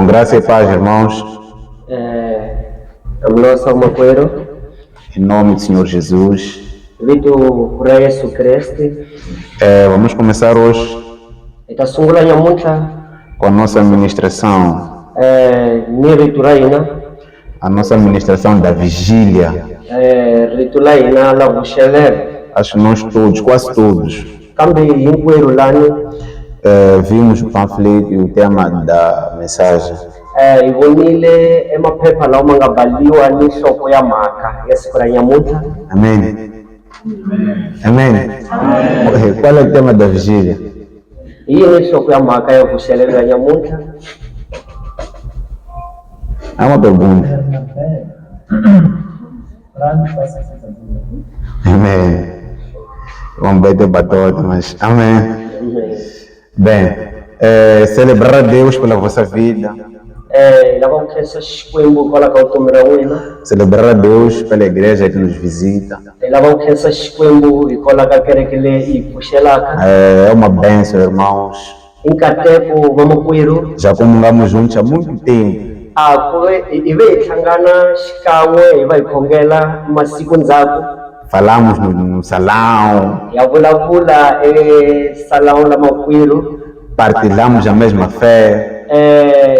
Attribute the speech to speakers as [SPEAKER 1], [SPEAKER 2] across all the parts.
[SPEAKER 1] Então, graça e paz, irmãos,
[SPEAKER 2] Nossa Maqueiro,
[SPEAKER 1] em nome do Senhor Jesus.
[SPEAKER 2] Vitu Kura Yesu Kristi,
[SPEAKER 1] Vamos começar hoje
[SPEAKER 2] itasungula nyamunta,
[SPEAKER 1] com a nossa ministração,
[SPEAKER 2] ni rituraina,
[SPEAKER 1] a nossa ministração da vigília.
[SPEAKER 2] ritulaina la busheler,
[SPEAKER 1] Acho que nós todos, quase todos,
[SPEAKER 2] kambi yinkwero lani,
[SPEAKER 1] vimos o panfleto e o tema da mensagem.
[SPEAKER 2] Ivonile emaphepha lawo mangabhaliwa n'inhloko yamhaka yesiku ra nyamuntlha.
[SPEAKER 1] Amém. Amém. Qual é o tema da vigília?
[SPEAKER 2] Hi yini nhloko yamhaka ya vuxelelo ya nyamuntlha?
[SPEAKER 1] É uma pergunta. Amém. Vamos bater batota, mas amém. Bem, celebrar a Deus pela vossa vida.
[SPEAKER 2] Lava ku khensa Xikwembu hikwalaho ka vutomi ra n'wina.
[SPEAKER 1] Celebrar a Deus pela igreja que nos visita.
[SPEAKER 2] Lava ku khensa Xikwembu hikwalaho ka kereke leyi hi pfuxelaka.
[SPEAKER 1] É uma bênção, irmãos.
[SPEAKER 2] I nkateko vamakwerhu.
[SPEAKER 1] Já comungamos juntos há muito tempo.
[SPEAKER 2] Hi ve hi hlangana xikan'we hi va hi khongela masiku ndzhaku.
[SPEAKER 1] Falamos no salão.
[SPEAKER 2] Ya vulavula esalão lamakwerhu.
[SPEAKER 1] Partilhamos a mesma fé.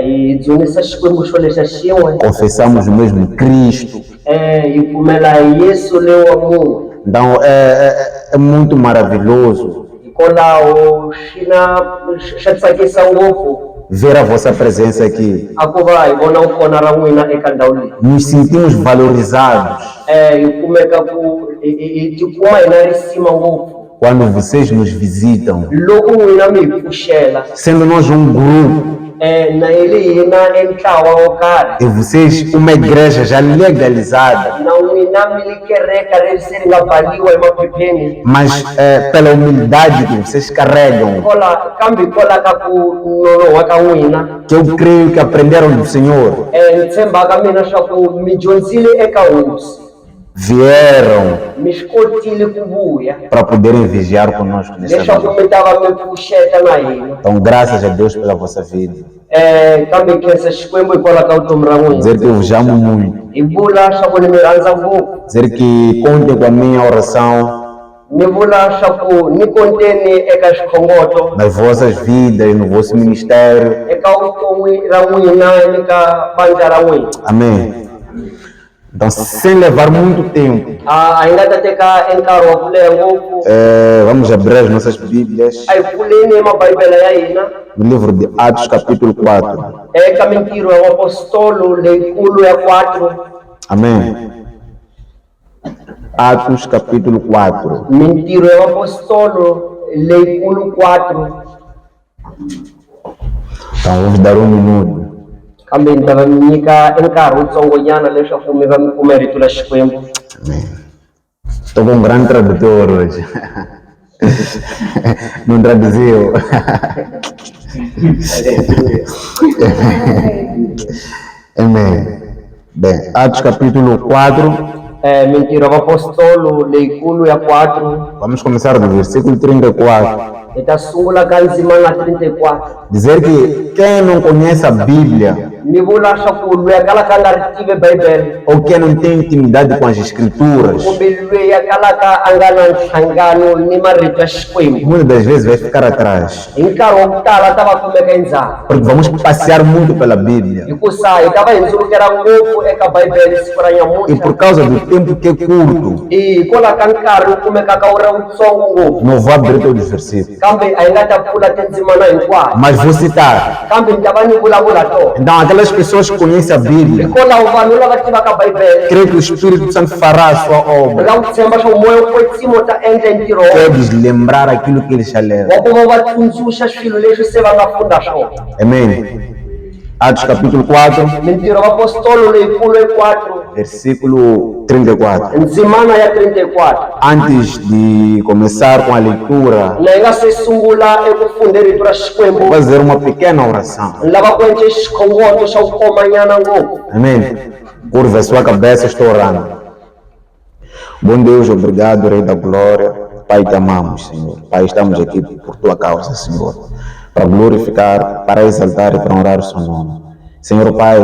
[SPEAKER 2] Hi dzunisa Xikwembu xo lexa xin'we.
[SPEAKER 1] Confessamos o mesmo Cristo.
[SPEAKER 2] Hi pfumela hi Yesu leyi wa munhu.
[SPEAKER 1] Então é muito maravilhoso
[SPEAKER 2] Hikwalaho xa tsakisa ngopfu
[SPEAKER 1] ver a vossa presença aqui.
[SPEAKER 2] a ku va hi vona kona ra n'wina eka ndhawu leyi.
[SPEAKER 1] Nos sentimos valorizados
[SPEAKER 2] Hi kumeka ku hi tikuma hi na risima ngopfu
[SPEAKER 1] quando vocês nos visitam,
[SPEAKER 2] loko n'wina mi hi pfuxela,
[SPEAKER 1] sendo nós um grupo
[SPEAKER 2] na hile hina ntlawa wo karhi,
[SPEAKER 1] e vocês uma igreja já legalizada,
[SPEAKER 2] na n'wina mi li kereka leri se ri nga bhaliwa emaphepheni,
[SPEAKER 1] mas pela humildade que vocês carregam,
[SPEAKER 2] kambe hikwalaho ka ku nonoha ka n'wina,
[SPEAKER 1] que eu creio que aprenderam do Senhor,
[SPEAKER 2] ni tshembaka mina swa ku mi dyondzile eka hosi,
[SPEAKER 1] vieram
[SPEAKER 2] mi swi kotile ku vuya
[SPEAKER 1] para poderem vigiar conosco nessa
[SPEAKER 2] leswaku
[SPEAKER 1] noite.
[SPEAKER 2] mi ta va mi pfuxeta na hina.
[SPEAKER 1] Então, graças a Deus pela vossa vida.
[SPEAKER 2] Kambe hi khensa Xikwembu hikwalaho ka vutomi ra n'wina.
[SPEAKER 1] Dizer que eu vos amo muito.
[SPEAKER 2] Hi vula swa ku ni mi rhandza ngopfu.
[SPEAKER 1] Dizer que contem com a minha oração
[SPEAKER 2] Ni vula swa ku ni konteni eka xikhongoto,
[SPEAKER 1] nas vossas vidas, no vosso ministério.
[SPEAKER 2] eka vutomi ra n'wina ni ka bandla ra n'wina.
[SPEAKER 1] Amém. Então, sem levar muito tempo,
[SPEAKER 2] A hi nga ta teka nkarhi wa ku leha ngopfu.
[SPEAKER 1] vamos abrir as nossas Bíblias
[SPEAKER 2] A hi pfuleni mabibele ya hina
[SPEAKER 1] no livro de Atos, capítulo 4.
[SPEAKER 2] eka mintirho ya apostolo leyikulu ya 4.
[SPEAKER 1] Amém. Atos, capítulo 4.
[SPEAKER 2] Mintirho ya apostolo leyikulu 4.
[SPEAKER 1] Então, vamos dar um minuto.
[SPEAKER 2] Kambe ni ta va mi nyika nkarhi wutsongonyana leswaku mi va mi kuma rito ra Xikwembu.
[SPEAKER 1] Amém. Estou com um grande tradutor hoje. Não traduziu. Amém. Bem, Atos capítulo 4.
[SPEAKER 2] Mintirho ya apostolo leyikulu ya 4.
[SPEAKER 1] Vamos começar do versículo 34.
[SPEAKER 2] Hi ta sungula ka ndzimana 34.
[SPEAKER 1] Dizer que quem não conhece a Bíblia
[SPEAKER 2] Mi vula swa ku loyi a kalaka a nga ri tivi Bibele,
[SPEAKER 1] ou quem não tem intimidade com as Escrituras,
[SPEAKER 2] kumbe loyi a kalaka a nga na nhlangano ni marito ya Xikwembu,
[SPEAKER 1] muitas das vezes vai ficar atrás.
[SPEAKER 2] hi nkarhi wa ku tala ta va kumeka endzhaku.
[SPEAKER 1] Porque vamos passear muito pela Bíblia.
[SPEAKER 2] Hikusa hi ta va hi ndzulukela ngopfu eka Bibele siku ra
[SPEAKER 1] E
[SPEAKER 2] nyamuntlha.
[SPEAKER 1] por causa do tempo que é curto,
[SPEAKER 2] Hikwalaho ka nkarhi wu kumekaka wu ri wutsongo ngopfu,
[SPEAKER 1] não vou abrir todos os versículos.
[SPEAKER 2] kambe a hi nga ta pfula tindzimana hinkwato,
[SPEAKER 1] Mas vou citar.
[SPEAKER 2] kambe ni ta va ni vulavula tona.
[SPEAKER 1] Então, aquelas pessoas que conhecem a Bíblia,
[SPEAKER 2] Hikwalaho vanhu lava tivaka Bibele
[SPEAKER 1] creio que o Espírito Santo fará a sua obra.
[SPEAKER 2] va ku tshemba swa moya wu kwetsimo ta endla ntirho
[SPEAKER 1] É lembrar aquilo que eles já leram.
[SPEAKER 2] wa ku va va tsundzuxa swilo leswi se va nga funda swona.
[SPEAKER 1] Amém. Atos capítulo 4,
[SPEAKER 2] Mintirho ya apostolo leyikulu ya 4,
[SPEAKER 1] versículo 34.
[SPEAKER 2] ndzimana ya 34.
[SPEAKER 1] Antes de começar com a leitura,
[SPEAKER 2] Na hi nga se sungula eku funde rito ra Xikwembu,
[SPEAKER 1] vou fazer uma pequena oração.
[SPEAKER 2] ni lava ku endle xikhongoto xa ku komanyana ngopfu.
[SPEAKER 1] Amém. Curva a sua cabeça, estou orando. Bom Deus, obrigado, Rei da Glória. Pai, te amamos, Senhor. Pai, estamos aqui por tua causa, Senhor. Para glorificar, para exaltar e para honrar o seu nome. Senhor Pai,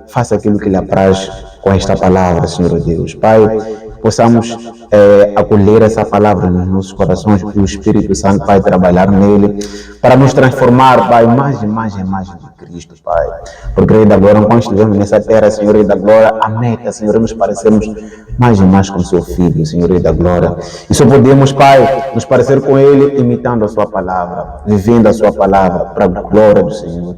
[SPEAKER 1] faça aquilo que lhe apraz com esta palavra, Senhor Deus. Pai, possamos acolher essa palavra nos nossos corações e o Espírito Santo, Pai, trabalhar nele para nos transformar, Pai, mais e mais em mais de Cristo, Pai. Porque Rei da Glória, quando estivermos nessa terra, Senhor Rei da Glória, a meta, Senhor, nos parecermos mais e mais com o seu Filho, Senhor Rei da Glória. E só podemos, Pai, nos parecer com Ele, imitando a sua palavra, vivendo a sua palavra, para a glória do Senhor.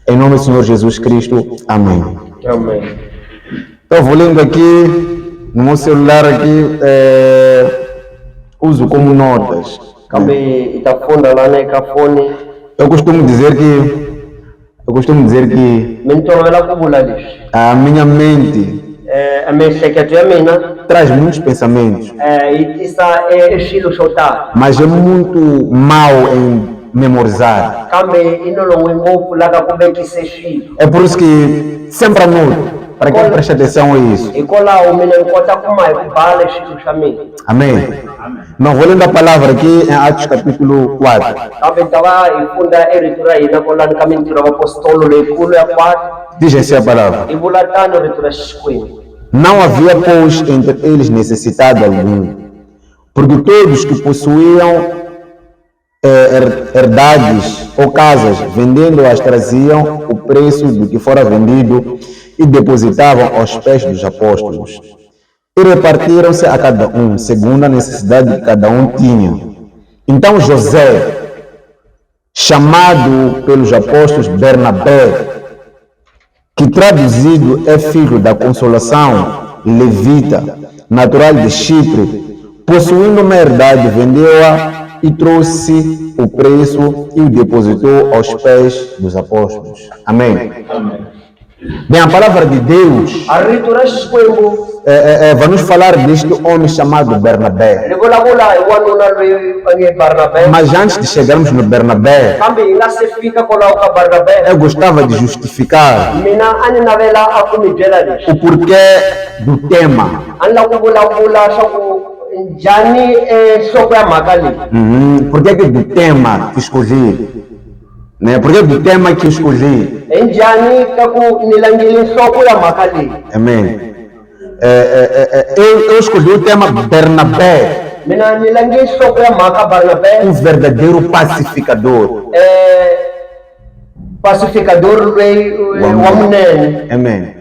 [SPEAKER 1] Em nome do Senhor Jesus Cristo, amém.
[SPEAKER 2] Amém.
[SPEAKER 1] Estou lendo aqui, no meu celular aqui, uso como notas.
[SPEAKER 2] Kambe itafunda lá na kafone.
[SPEAKER 1] Eu costumo dizer que
[SPEAKER 2] Mintolovela kuvula lexi.
[SPEAKER 1] a minha mente
[SPEAKER 2] A miehleketo ya mina
[SPEAKER 1] traz muitos pensamentos,
[SPEAKER 2] yi tisa xilo xo tala.
[SPEAKER 1] mas é muito mal em memorizar.
[SPEAKER 2] Kambe i nolon'we ngopfu la ka ku vekise swilo.
[SPEAKER 1] É por isso que sempre anoto, para quem preste atenção a isso.
[SPEAKER 2] Hikwalaho mina ni kota ku ma hi ku bala xilo xa mina.
[SPEAKER 1] Amém. Não vou lendo a palavra aqui em Atos capítulo 4.
[SPEAKER 2] Kambe ni ta va hi funda rito ra hina kwalani ka mintirho ya vapostolo leyikulu ya 4.
[SPEAKER 1] Diz assim a palavra:
[SPEAKER 2] Hi vula tano rito ra Xikwembu.
[SPEAKER 1] não havia, pois, entre eles necessidade algum, porque todos que possuíam herdades ou casas, vendendo-as, traziam o preço do que fora vendido e depositavam aos pés dos apóstolos. E repartiram-se a cada um, segundo a necessidade que cada um tinha. Então José, chamado pelos apóstolos Bernabé, que traduzido é filho da consolação, levita, natural de Chipre, possuindo uma herdade, vendeu-a e trouxe o preço e o depositou aos pés dos apóstolos. Amém. Bem, a palavra de Deus
[SPEAKER 2] A rito ra Xikwembu
[SPEAKER 1] vai nos falar deste homem chamado Bernabé.
[SPEAKER 2] ri vulavula hi wanuna loyi va nge Barnabé.
[SPEAKER 1] Mas antes de chegarmos no Bernabé,
[SPEAKER 2] Kambe hi nga se fika kwalaho ka Barnabé,
[SPEAKER 1] eu gostava de justificar
[SPEAKER 2] mina a ni navela a ku mi byela lexi.
[SPEAKER 1] o porquê do tema.
[SPEAKER 2] A ni lava ku vulavula swa ku njhani nhloko ya mhaka leyi.
[SPEAKER 1] Por que do tema que escolhi? Né? Por que do tema que escolhi?
[SPEAKER 2] Hi njhani ka ku ni langile nhloko ya mhaka leyi.
[SPEAKER 1] Amém. Eu escolhi o tema Bernabé,
[SPEAKER 2] Mina ni lange nhloko ya mhaka Barnabé,
[SPEAKER 1] verdadeiro pacificador.
[SPEAKER 2] pacificador loyi wa munene.
[SPEAKER 1] Amém.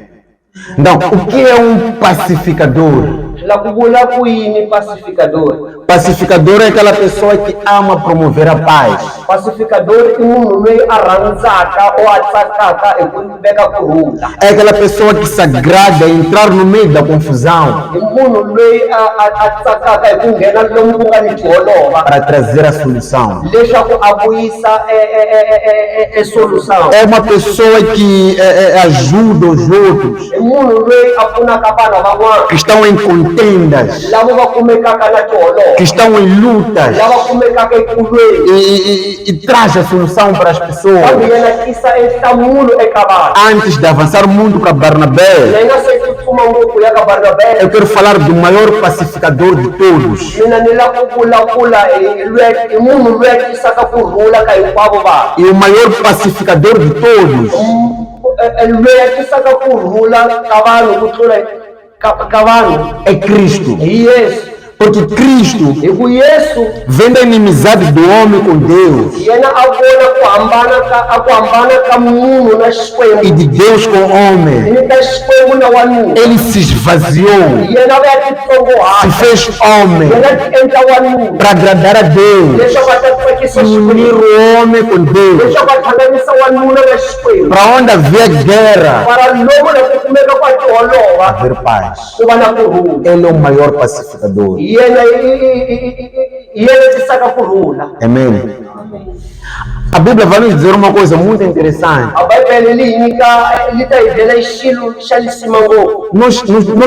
[SPEAKER 1] Então, o que é um pacificador?
[SPEAKER 2] Swi la ku vula ku yini pacificador?
[SPEAKER 1] Pacificador é aquela pessoa que ama promover a paz.
[SPEAKER 2] Pacificador i munhu loyi a rhandzaka or a tsakaka hi ku veka kurhula.
[SPEAKER 1] É aquela pessoa que se agrada em entrar no meio da confusão
[SPEAKER 2] Hi munhu loyi a tsakaka hi ku nghena lomu ku nga ni tiholova
[SPEAKER 1] para trazer a solução.
[SPEAKER 2] leswaku a vuyisa solução.
[SPEAKER 1] É uma pessoa que ajuda os outros,
[SPEAKER 2] Hi munhu loyi a pfunaka vanhu van'wana
[SPEAKER 1] que estão em contendas,
[SPEAKER 2] lava va kumekaka na tiholova,
[SPEAKER 1] que estão em lutas
[SPEAKER 2] lava kumekaka ekulweni.
[SPEAKER 1] e traz a solução para as pessoas.
[SPEAKER 2] Kambe yena tisa nhlamulo eka vanhu.
[SPEAKER 1] Antes de avançar muito para Barnabé,
[SPEAKER 2] Leyi nga se tsutsuma ngopfu ya ka Barnabé,
[SPEAKER 1] eu quero falar do maior pacificador de todos.
[SPEAKER 2] mina ni la ku vulavula hi munhu loyi a tisaka kurhula ka hinkwavo vanhu.
[SPEAKER 1] E o maior pacificador de todos
[SPEAKER 2] Loyi a tisaka kurhula ka vanhu ku tlula ka vanhu
[SPEAKER 1] é Cristo.
[SPEAKER 2] hi Yesu.
[SPEAKER 1] Porque Cristo
[SPEAKER 2] Hi ku Yesu
[SPEAKER 1] vem da inimizade do homem com Deus
[SPEAKER 2] yena a vona ku hambana ka munhu na
[SPEAKER 1] e
[SPEAKER 2] Xikwembu,
[SPEAKER 1] de Deus com o homem.
[SPEAKER 2] ni ta Xikwembu na wanuna.
[SPEAKER 1] Ele se esvaziou,
[SPEAKER 2] Yena va ya
[SPEAKER 1] se
[SPEAKER 2] titsongohata,
[SPEAKER 1] fez homem
[SPEAKER 2] yena ti endla wanuna
[SPEAKER 1] para agradar a Deus
[SPEAKER 2] leswaku a ta tsakisa
[SPEAKER 1] e unir
[SPEAKER 2] Xikwembu,
[SPEAKER 1] o homem com Deus.
[SPEAKER 2] leswaku a hlanganisa wanuna na Xikwembu.
[SPEAKER 1] Para onde havia guerra,
[SPEAKER 2] Para lomu na ku kumeka kwa tiholova
[SPEAKER 1] haver paz.
[SPEAKER 2] ku va na kurhula.
[SPEAKER 1] Ele é o maior pacificador.
[SPEAKER 2] Yena tisaka kurhula.
[SPEAKER 1] Amém. A Bíblia vai nos dizer uma coisa muito interessante.
[SPEAKER 2] A Bíblia li ta hi byela xilo xa lisima ngopfu.
[SPEAKER 1] Nós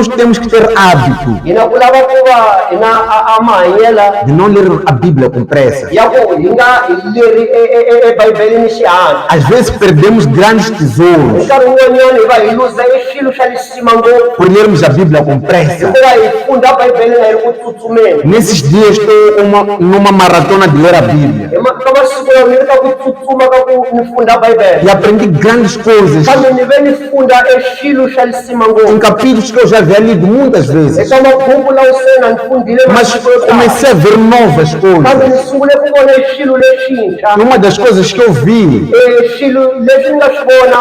[SPEAKER 1] temos que ter hábito
[SPEAKER 2] Hina ku lava ku va hina a mahanyela
[SPEAKER 1] de não ler a Bíblia com pressa.
[SPEAKER 2] ya ku hi nga hi leri eBhayibhelini xihatla.
[SPEAKER 1] Às vezes perdemos grandes tesouros
[SPEAKER 2] Nkarhi wun'wanyana hi va hi luza xilo xa lisima ngopfu
[SPEAKER 1] por lermos a Bíblia com pressa.
[SPEAKER 2] hikuva hi funda Bhayibhelini hi ri ku tsutsumeni.
[SPEAKER 1] Nesses dias estou numa maratona de ler a Bíblia.
[SPEAKER 2] Ka
[SPEAKER 1] e aprendi grandes coisas em capítulos que eu já havia lido muitas vezes, mas comecei a ver novas coisas. E uma das coisas que eu vi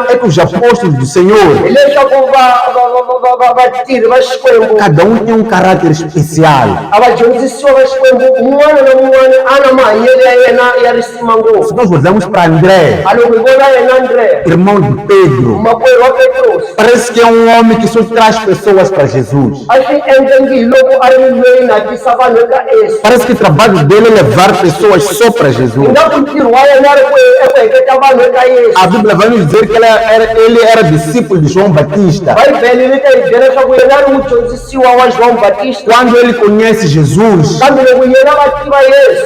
[SPEAKER 1] é que os apóstolos do Senhor, cada um tem um caráter especial. Se nós olhamos para André, irmão de Pedro, parece que é um homem que só traz pessoas para Jesus. Parece que o trabalho dele é levar pessoas só para Jesus. A Bíblia vai nos dizer que ele era discípulo de João Batista. Quando ele conhece Jesus,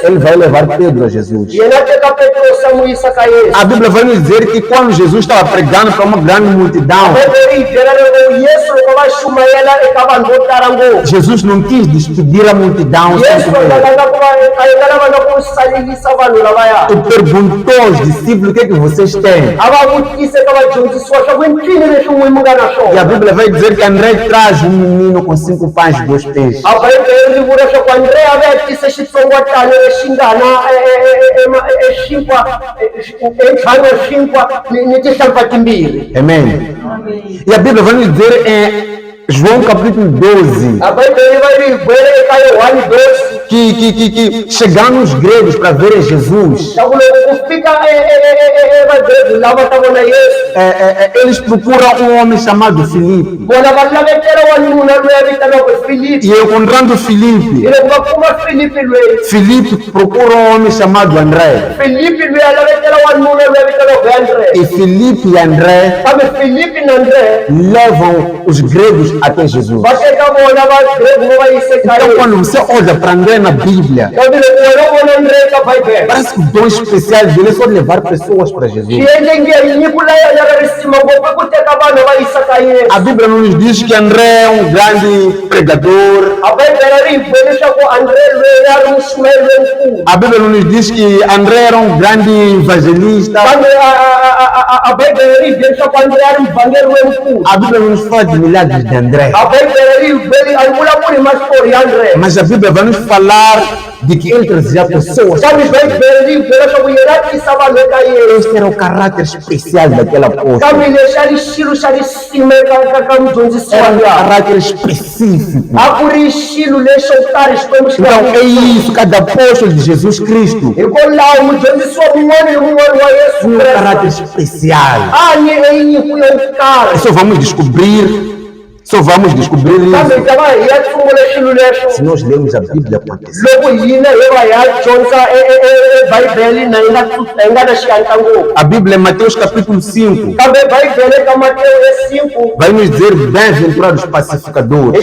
[SPEAKER 1] ele vai levar Pedro a Jesus. A Bíblia vai nos dizer que quando Jesus estava pregando para uma grande multidão, Jesus não quis despedir a multidão. E perguntou aos discípulos: o que é que vocês têm? E a Bíblia vai dizer que André traz um menino com 5 pães e 2 peixes. Amém. E a Bíblia vai nos dizer em João capítulo 12 que chegaram os gregos para verem Jesus. Eles procuram um homem chamado Filipe. E encontrando Filipe, Filipe procura um homem chamado André. E Filipe e André levam os gregos até Jesus. Então, quando você olha para André na Bíblia, parece que o dom especial dele é só levar pessoas para Jesus. A Bíblia não nos diz que André é um grande pregador. A Bíblia não nos diz que André era um grande evangelista. A Bíblia não nos fala de milagres de André. Mas a Bíblia vai nos falar de que ele trazia pessoas. Este era o caráter especial daquela apóstolo. Era um caráter específico. Então é isso, cada apóstolo de Jesus Cristo tem um caráter especial. Só vamos descobrir isso se nós lermos a Bíblia com atenção. A Bíblia, em Mateus capítulo 5, vai nos dizer: bem-aventurados pacificadores,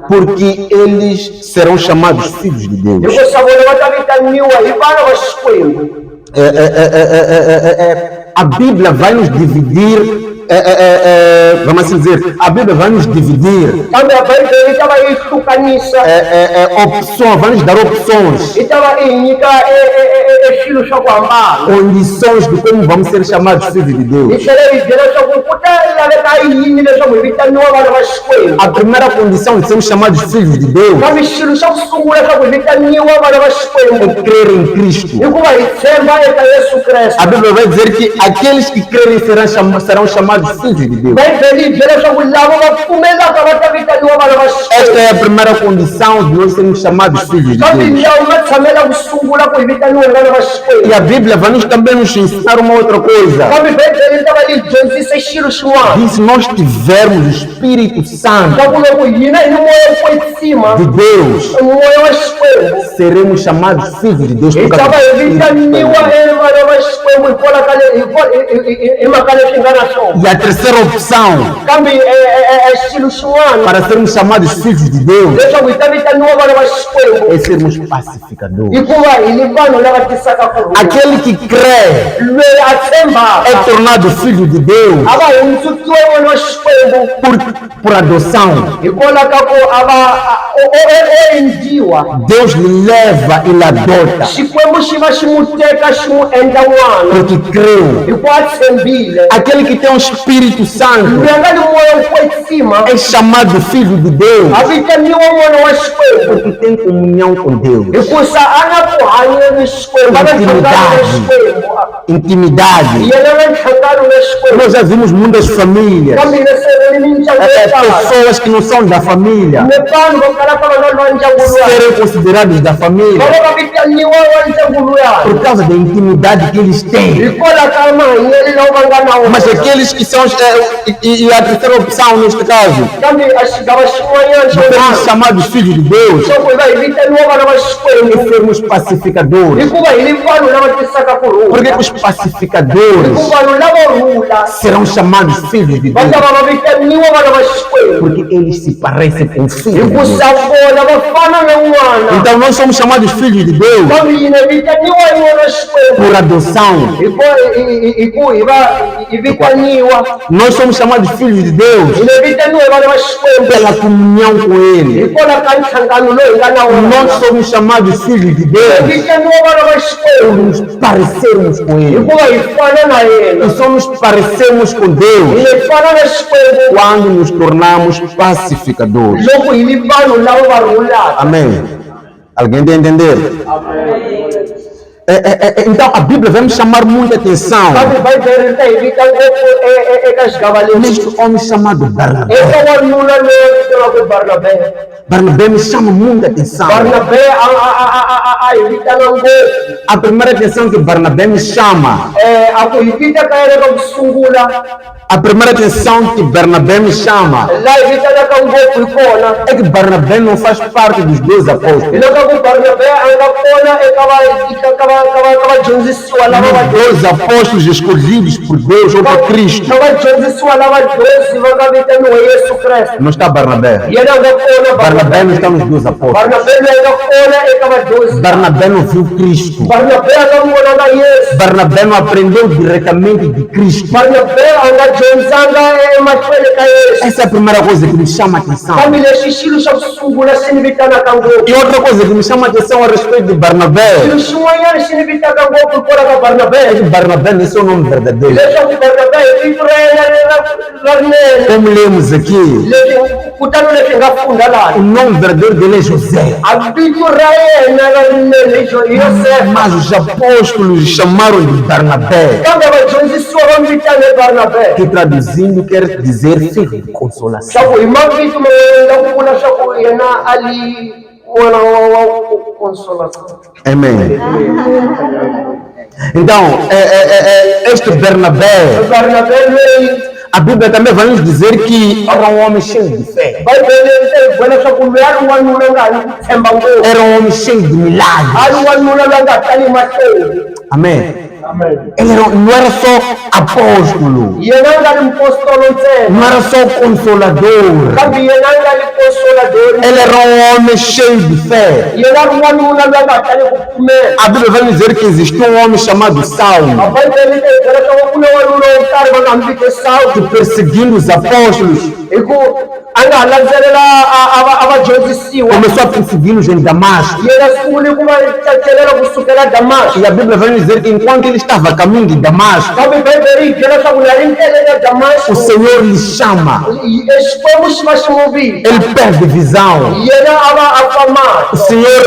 [SPEAKER 1] porque eles serão chamados filhos de Deus. A Bíblia vai nos dividir. Vamos assim dizer, a Bíblia vai nos dividir opções, vai nos dar opções, condições de como vamos ser chamados filhos de Deus. A primeira condição de sermos chamados filhos de Deus é crer em Cristo. A Bíblia vai dizer que aqueles que crerem serão chamados filhos de Deus. Esta é a primeira condição de nós sermos chamados filhos de Deus. E a Bíblia vai também nos ensinar uma outra coisa. E se nós tivermos o Espírito Santo de Deus, seremos chamados filhos de Deus. E a terceira opção para sermos chamados filhos de Deus é sermos pacificadores. Aquele que crê é tornado filho de Deus por adoção. Deus Deus lhe leva e lhe adota,
[SPEAKER 2] Xikwembu xi va xi n'wi teka xi n'wi endla n'wana
[SPEAKER 1] porque creu.
[SPEAKER 2] hikuva a tshembile.
[SPEAKER 1] Aquele que tem o Espírito Santo
[SPEAKER 2] Loyi a nga ni moya wo kwetsima
[SPEAKER 1] é chamado filho de Deus,
[SPEAKER 2] a vitaniwa n'wana wa Xikwembu
[SPEAKER 1] porque tem comunhão com Deus,
[SPEAKER 2] hikuva a na ku hanya ni Xikwembu, a na nhlangano na Xikwembu,
[SPEAKER 1] intimidade.
[SPEAKER 2] yena na nhlangano na Xikwembu.
[SPEAKER 1] Nós já vimos muitas famílias,
[SPEAKER 2] Kambe hi sele ni mindyangu yo tala
[SPEAKER 1] pessoas que não são da família,
[SPEAKER 2] ni vanhu vo kalaka va nga lwa ndyangu luya
[SPEAKER 1] serem considerados da
[SPEAKER 2] va
[SPEAKER 1] família
[SPEAKER 2] va va vitaniwa wa ndyangu luya
[SPEAKER 1] por causa da intimidade que eles têm.
[SPEAKER 2] hikwalaho ka mahanyelo lawa va nga na
[SPEAKER 1] Mas
[SPEAKER 2] wona.
[SPEAKER 1] aqueles que são, e a terceira opção neste caso,
[SPEAKER 2] Kambe a xigava xin'wanyana xo
[SPEAKER 1] sermos chamados filhos de Deus,
[SPEAKER 2] xo ku va hi vitaniwa vana va
[SPEAKER 1] e
[SPEAKER 2] Xikwembu
[SPEAKER 1] sermos pacificadores.
[SPEAKER 2] hikuva hi ni vanhu lava tisaka
[SPEAKER 1] Porque
[SPEAKER 2] kurhula,
[SPEAKER 1] os pacificadores
[SPEAKER 2] hikuva vanhu lavo rhula
[SPEAKER 1] serão chamados filhos de
[SPEAKER 2] va
[SPEAKER 1] Deus,
[SPEAKER 2] ta va va vitaniwa vana va Xikwembu
[SPEAKER 1] porque eles se parecem com filhos de Deus.
[SPEAKER 2] hikusa vona va fana na n'wana.
[SPEAKER 1] Então nós somos chamados filhos de Deus
[SPEAKER 2] Kambe hina vitaniwa hi n'wana Xikwembu
[SPEAKER 1] por adoção.
[SPEAKER 2] hi ku hi vitaniwa,
[SPEAKER 1] Nós somos chamados filhos de Deus
[SPEAKER 2] hi na vitaniwa hi vana va Xikwembu
[SPEAKER 1] pela comunhão com Ele.
[SPEAKER 2] hikwalaho ka nhlangano lowu hi nga na wona.
[SPEAKER 1] Nós somos chamados filhos de
[SPEAKER 2] Hi
[SPEAKER 1] Deus
[SPEAKER 2] vitaniwa vana va
[SPEAKER 1] por
[SPEAKER 2] Xikwembu
[SPEAKER 1] nos parecermos com Ele.
[SPEAKER 2] hikuva hi fana na yena,
[SPEAKER 1] E só nos parecemos com Deus
[SPEAKER 2] hi fana na Xikwembu
[SPEAKER 1] quando nos tornamos pacificadores.
[SPEAKER 2] loko hi vi vanhu lava va rhulaka.
[SPEAKER 1] Amém? Alguém está a entender? Então a Bíblia vai me chamar muita atenção
[SPEAKER 2] Kambe Bibele ri ta hi vita ngopfu eka xigava lexi
[SPEAKER 1] neste homem chamado Barnabé.
[SPEAKER 2] eka wanuna loyi vitaniwaka Barnabé.
[SPEAKER 1] Barnabé me chama muita atenção.
[SPEAKER 2] Barnabé a hi vitana ngopfu.
[SPEAKER 1] A primeira atenção que Barnabé me chama,
[SPEAKER 2] A ku hi vita ka yena ka ku sungula
[SPEAKER 1] a primeira atenção que Barnabé me chama
[SPEAKER 2] laha hi vitanaka ngopfu hi kona
[SPEAKER 1] é que Barnabé não faz parte dos 12
[SPEAKER 2] hi
[SPEAKER 1] apóstolos.
[SPEAKER 2] loko ku Barnabé a nga kona eka ka vadyondzisiwa lava va
[SPEAKER 1] 12 apóstolos escolhidos por Deus ou por Cristo.
[SPEAKER 2] ka vadyondzisiwa lava 12 va nga vitaniwa Yesu Kreste.
[SPEAKER 1] Não está Barnabé.
[SPEAKER 2] Yena a nga kona
[SPEAKER 1] Barnabé não está nos 12 apóstolos.
[SPEAKER 2] Barnabé loyi a nga kona eka va 12.
[SPEAKER 1] Barnabé não viu Cristo.
[SPEAKER 2] Barnabé a nga vonanga Yesu.
[SPEAKER 1] Barnabé não aprendeu diretamente de Cristo.
[SPEAKER 2] Barnabé a nga dyondzanga emahlweni ka Yesu.
[SPEAKER 1] Essa é a primeira coisa que me chama a atenção.
[SPEAKER 2] Kambe lexi xilo xa ku sungula xi ni vitanaka ngopfu.
[SPEAKER 1] E outra coisa que me chama a atenção a respeito de Barnabé
[SPEAKER 2] Xilo xin'wanyana xi ni vitaka ngopfu hikwalaho ka Barnabé
[SPEAKER 1] é que Barnabé não é seu nome verdadeiro.
[SPEAKER 2] leswaku Barnabé hi vito ra yena ra rinene
[SPEAKER 1] Como lemos aqui,
[SPEAKER 2] leswi kutani leswi hi nga funda
[SPEAKER 1] o
[SPEAKER 2] laha
[SPEAKER 1] nome verdadeiro dele é José.
[SPEAKER 2] a vito ra yena ra rinene hi Yosefa,
[SPEAKER 1] Mas os apóstolos chamaram de Barnabé,
[SPEAKER 2] kambe vadyondzisiwa va vitane Barnabé
[SPEAKER 1] que traduzindo quer dizer filho de consolação.
[SPEAKER 2] swaku hi mavito nga ku vula swaku yena ali n'wana wa consolação.
[SPEAKER 1] Amém. Então, este Barnabé,
[SPEAKER 2] Barnabé loyi
[SPEAKER 1] a Bíblia também vai nos dizer que era um homem cheio de fé.
[SPEAKER 2] Bibele yi vona swaku loyi a ri n'wanuna nga ni ku tshemba ngopfu,
[SPEAKER 1] Era um homem cheio de milagres.
[SPEAKER 2] a ri n'wanuna loyi a nga tali mahlweni.
[SPEAKER 1] Amém. Ele não era só apóstolo,
[SPEAKER 2] Yena a nga ni mpostolo ntsena,
[SPEAKER 1] não era só consolador.
[SPEAKER 2] kambe yena a nga ni consolador,
[SPEAKER 1] Ele era um homem cheio de fé.
[SPEAKER 2] yena a ri n'wanuna loyi a nga tali ku pfumela.
[SPEAKER 1] A Bíblia vai nos dizer que existiu um homem chamado Saulo,
[SPEAKER 2] A Bibele yi ta hi byela swaku ku na wanuna wo karhi va nga n'wi vite Sawule,
[SPEAKER 1] que perseguindo os apóstolos,
[SPEAKER 2] hi ku a nga ha landzelela a vadyondzisiwa.
[SPEAKER 1] começou a persegui-los em Damasco.
[SPEAKER 2] Yena sungule ku va cacelela kusukela Damasco,
[SPEAKER 1] E a Bíblia vai nos dizer que enquanto ele estava a caminho de Damasco,
[SPEAKER 2] kambe Bibele yi byela swaku la ri ndleleni ya Damasco
[SPEAKER 1] o Senhor lhe chama.
[SPEAKER 2] Xikwembu xi va xi n'wi vita,
[SPEAKER 1] Ele perde visão.
[SPEAKER 2] yena a va a fa
[SPEAKER 1] O
[SPEAKER 2] mahlo,
[SPEAKER 1] Senhor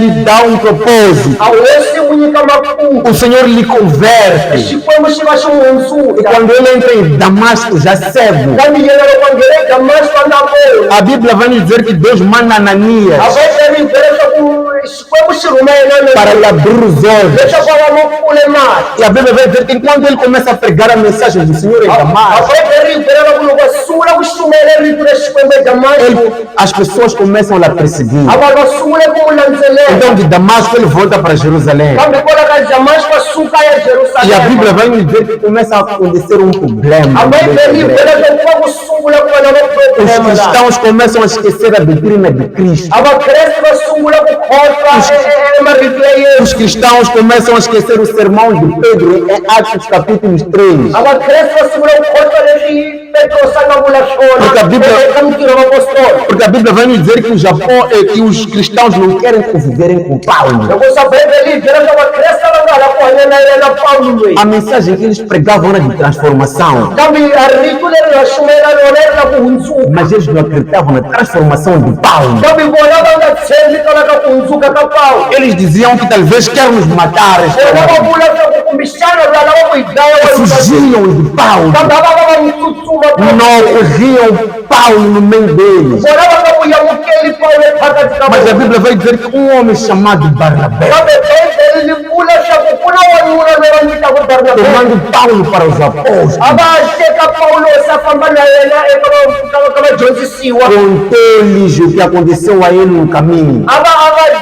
[SPEAKER 1] lhe dá um propósito.
[SPEAKER 2] a hosi n'wi nyika makumu,
[SPEAKER 1] O Senhor lhe converte.
[SPEAKER 2] Xikwembu xi va xi n'wi
[SPEAKER 1] E
[SPEAKER 2] hundzuta.
[SPEAKER 1] quando ele entra em Damasco, já cego,
[SPEAKER 2] Kambe yena loko a nghene Damasco a nga voni,
[SPEAKER 1] a Bíblia vai nos dizer que Deus manda Ananias
[SPEAKER 2] a Bibele yi byela swaku Xikwembu xi rhuma yena
[SPEAKER 1] para lhe abrir os olhos.
[SPEAKER 2] leswaku a va n'wi pfule mahlo.
[SPEAKER 1] E a Bíblia vai dizer que enquanto ele começa a pregar a mensagem do Senhor em
[SPEAKER 2] A
[SPEAKER 1] Damasco,
[SPEAKER 2] Bibele yi byela swaku loko a sungula ku shumela rito ra Xikwembu eDamasco,
[SPEAKER 1] as pessoas começam a perseguir.
[SPEAKER 2] a vanhu va sungule ku n'wi landzelela.
[SPEAKER 1] Então de Damasco ele volta para Jerusalém.
[SPEAKER 2] Kambe kwala ka Damasco a suka ya
[SPEAKER 1] E a Bíblia
[SPEAKER 2] Jerusalema.
[SPEAKER 1] vai nos dizer que começa a acontecer um problema.
[SPEAKER 2] A Bibele yi byela swaku va ku sungula ku va na
[SPEAKER 1] Os
[SPEAKER 2] maproblema laha.
[SPEAKER 1] cristãos começam a esquecer a doutrina de Cristo.
[SPEAKER 2] A vakreste va sungula ku khohlwa marito ya Yesu.
[SPEAKER 1] Os cristãos começam a esquecer o sermão de Pedro em Atos capítulo 3.
[SPEAKER 2] A vakreste va sungula ku khohlwa leswi Petros a nga vula
[SPEAKER 1] Porque a
[SPEAKER 2] swona
[SPEAKER 1] Bíblia-
[SPEAKER 2] eka ntirho wa apostoli.
[SPEAKER 1] Porque a Bíblia vai nos dizer que que os cristãos não querem conviverem com Paulo.
[SPEAKER 2] Loko sa Bibele yi byela leswaku Vakreste va nga ha ku hanya na yena Paulo loyi.
[SPEAKER 1] A mensagem que eles pregavam era de transformação,
[SPEAKER 2] Kambe rito leri va shumela rona ri na ku hundzuka.
[SPEAKER 1] mas eles não acreditavam na transformação de Paulo.
[SPEAKER 2] Kambe vona va nga tshembi tona ka ku hundzuka ka Paulo.
[SPEAKER 1] Eles diziam que talvez quer nos matar,
[SPEAKER 2] Vona va vula leswaku kumbexana va lava ku hi dlaya wena.
[SPEAKER 1] fugiam de Paulo,
[SPEAKER 2] Kambe a va va va n'wi tsutsuma.
[SPEAKER 1] não corriam Paulo no meio deles.
[SPEAKER 2] Vona va nga ku yamukeli Paulo ephakathi ka
[SPEAKER 1] Mas a
[SPEAKER 2] vona.
[SPEAKER 1] Bíblia vai dizer que um homem chamado Barnabé,
[SPEAKER 2] Kambe Bibele li vula leswaku ku na wanuna loyi va n'wi vitaka Barnabé.
[SPEAKER 1] tomando Paulo para os apóstolos,
[SPEAKER 2] A va teka Paulo sa famba na yena eka ka vadyondzisiwa.
[SPEAKER 1] contou-lhes o que aconteceu a ele no caminho.
[SPEAKER 2] A va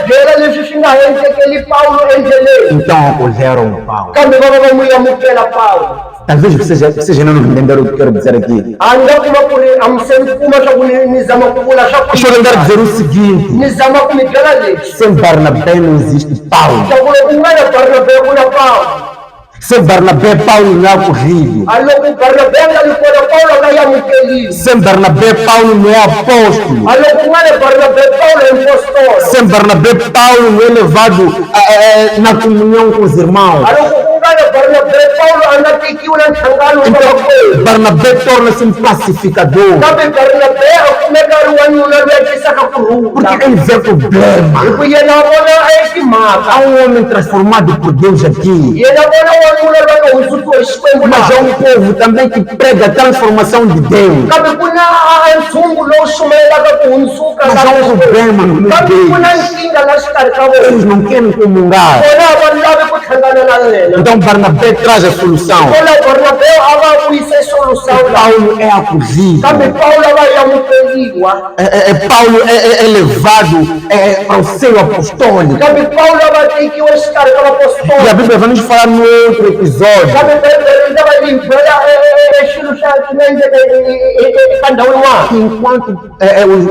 [SPEAKER 2] byela leswi swi nga endlekeli Paulo endleleni.
[SPEAKER 1] Então acolheram Paulo.
[SPEAKER 2] Kambe va va va n'wi amukela Paulo.
[SPEAKER 1] Talvez vocês ainda não entenderam o que eu quero dizer aqui.
[SPEAKER 2] A ni nga kuma ku ri a mi se mi kuma swa ku ni zama ku vula swa ku
[SPEAKER 1] Deixa eu tentar dizer o seguinte:
[SPEAKER 2] ni zama ku mi byela leswi.
[SPEAKER 1] sem Barnabé não existe Paulo.
[SPEAKER 2] Swa ku loko ku nga na Barnabé ku na Paulo.
[SPEAKER 1] Sem Barnabé, Paulo não é corrido.
[SPEAKER 2] A loko Barnabé a nga li kona Paulo a nga yamukeliwi.
[SPEAKER 1] Sem Barnabé, Paulo não é apóstolo.
[SPEAKER 2] A loko ku nga na Barnabé Paulo é impostolo.
[SPEAKER 1] Sem Barnabé, Paulo não é levado na comunhão com os irmãos.
[SPEAKER 2] A loko ku nga na Barnabé Paulo a nga tekiwi na nhlangano wa vakwerhu.
[SPEAKER 1] Barnabé torna-se um pacificador.
[SPEAKER 2] Kambe Barnabé a kumeka ri wanuna loyi a tisaka kurhula.
[SPEAKER 1] Porque ele vê problema.
[SPEAKER 2] Hi ku yena a vona a hi timhaka.
[SPEAKER 1] Há um homem transformado por Deus aqui.
[SPEAKER 2] Yena a vona wanuna loyi a nga hundzukiwa hi Xikwembu
[SPEAKER 1] Mas há
[SPEAKER 2] laha.
[SPEAKER 1] um povo também que prega a transformação de Deus.
[SPEAKER 2] Kambe ku na ntshungu lowu shumelaka ku hundzuka
[SPEAKER 1] Mas há um problema no meio
[SPEAKER 2] kambe ku na
[SPEAKER 1] deles.
[SPEAKER 2] nkingha la xikarhi ka vona.
[SPEAKER 1] Eles não querem comungar.
[SPEAKER 2] Vona a va lavi ku hlangana na yena.
[SPEAKER 1] Então Barnabé traz a solução.
[SPEAKER 2] Vona Barnabé a va vuyise solução laha.
[SPEAKER 1] Paulo é acolhido.
[SPEAKER 2] Kambe Paulo a va yamukeliwa.
[SPEAKER 1] Paulo é levado para o seio apostólico.
[SPEAKER 2] Kambe Paulo a va tekiwa exikarhi ka
[SPEAKER 1] E a
[SPEAKER 2] vapostoli.
[SPEAKER 1] Bíblia vai nos falar no outro episódio
[SPEAKER 2] Kambe Bibele yi ta va yi hi byela xilo xa xi nga endleka eka ndhawu yin'wana.
[SPEAKER 1] que enquanto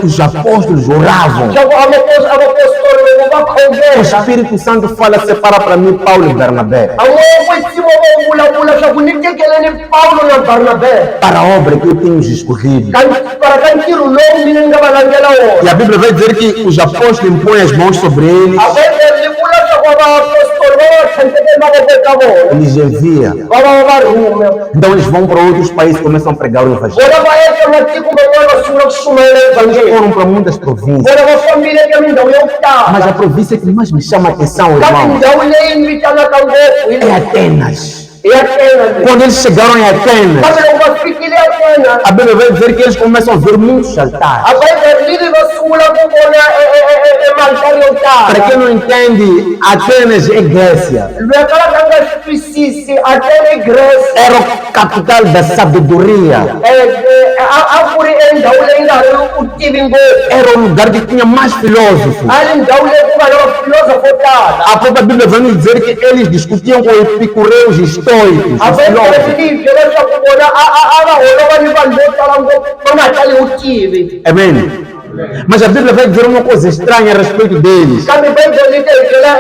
[SPEAKER 1] os apóstolos oravam,
[SPEAKER 2] Swa ku avapostoli loko va
[SPEAKER 1] o
[SPEAKER 2] khongela.
[SPEAKER 1] Espírito Santo fala: separa para mim Paulo e Barnabé
[SPEAKER 2] A n'wi kwetsimo va vulavula swa ku ni tekeleni Paulo na Barnabé.
[SPEAKER 1] para a obra que eu tenho escolhido.
[SPEAKER 2] Para ka ntirho lowu mina ni nga va langela
[SPEAKER 1] E
[SPEAKER 2] wona.
[SPEAKER 1] a Bíblia vai dizer que os apóstolos impõem as mãos sobre eles,
[SPEAKER 2] A Bibele yi vula swa ku vaapostoli va va tlhantlheke mavoko eka vona.
[SPEAKER 1] eles enviam.
[SPEAKER 2] Va va va rhume.
[SPEAKER 1] Então eles vão para outros países e começam a pregar o Evangelho.
[SPEAKER 2] Vona va ya eka matiko man'wana va sungula ku shumela evhangeli.
[SPEAKER 1] Foram para muitas províncias.
[SPEAKER 2] Vona va fambile eka mindhawu yo
[SPEAKER 1] Mas
[SPEAKER 2] tala.
[SPEAKER 1] a província que mais me chama a atenção,
[SPEAKER 2] Kambe
[SPEAKER 1] irmão,
[SPEAKER 2] ndhawu leyi ni vitanaka ngopfu
[SPEAKER 1] é Atenas.
[SPEAKER 2] i Athena.
[SPEAKER 1] Quando eles chegaram em Atenas,
[SPEAKER 2] Kambe loko va fikile Athena,
[SPEAKER 1] a Bíblia vai dizer que eles começam a ver muitos altares.
[SPEAKER 2] a Bibele va sungula ku vona emaltari yo
[SPEAKER 1] Para
[SPEAKER 2] tala.
[SPEAKER 1] quem não entende, Atenas é Grécia.
[SPEAKER 2] Loyi a kalaka a nga swi twisisi Athena i Grécia.
[SPEAKER 1] Era a capital da sabedoria.
[SPEAKER 2] A ku ri endhawu leyi nga ri ku tivi ngopfu.
[SPEAKER 1] Era o lugar que tinha mais filósofos.
[SPEAKER 2] A ri ndhawu leyi ku nga na vafilosofo vo tala.
[SPEAKER 1] A própria Bíblia vai nos dizer que eles discutiam com epicureus e estoicos.
[SPEAKER 2] A
[SPEAKER 1] os
[SPEAKER 2] Bibele
[SPEAKER 1] filósofos.
[SPEAKER 2] yi byela leswaku vona a va holova ni vanhu vo tala ngopfu va nga tali vutivi.
[SPEAKER 1] Amém? Mas a Bíblia vai dizer uma coisa estranha a respeito deles.
[SPEAKER 2] Kambe Bibele yi ta hi byela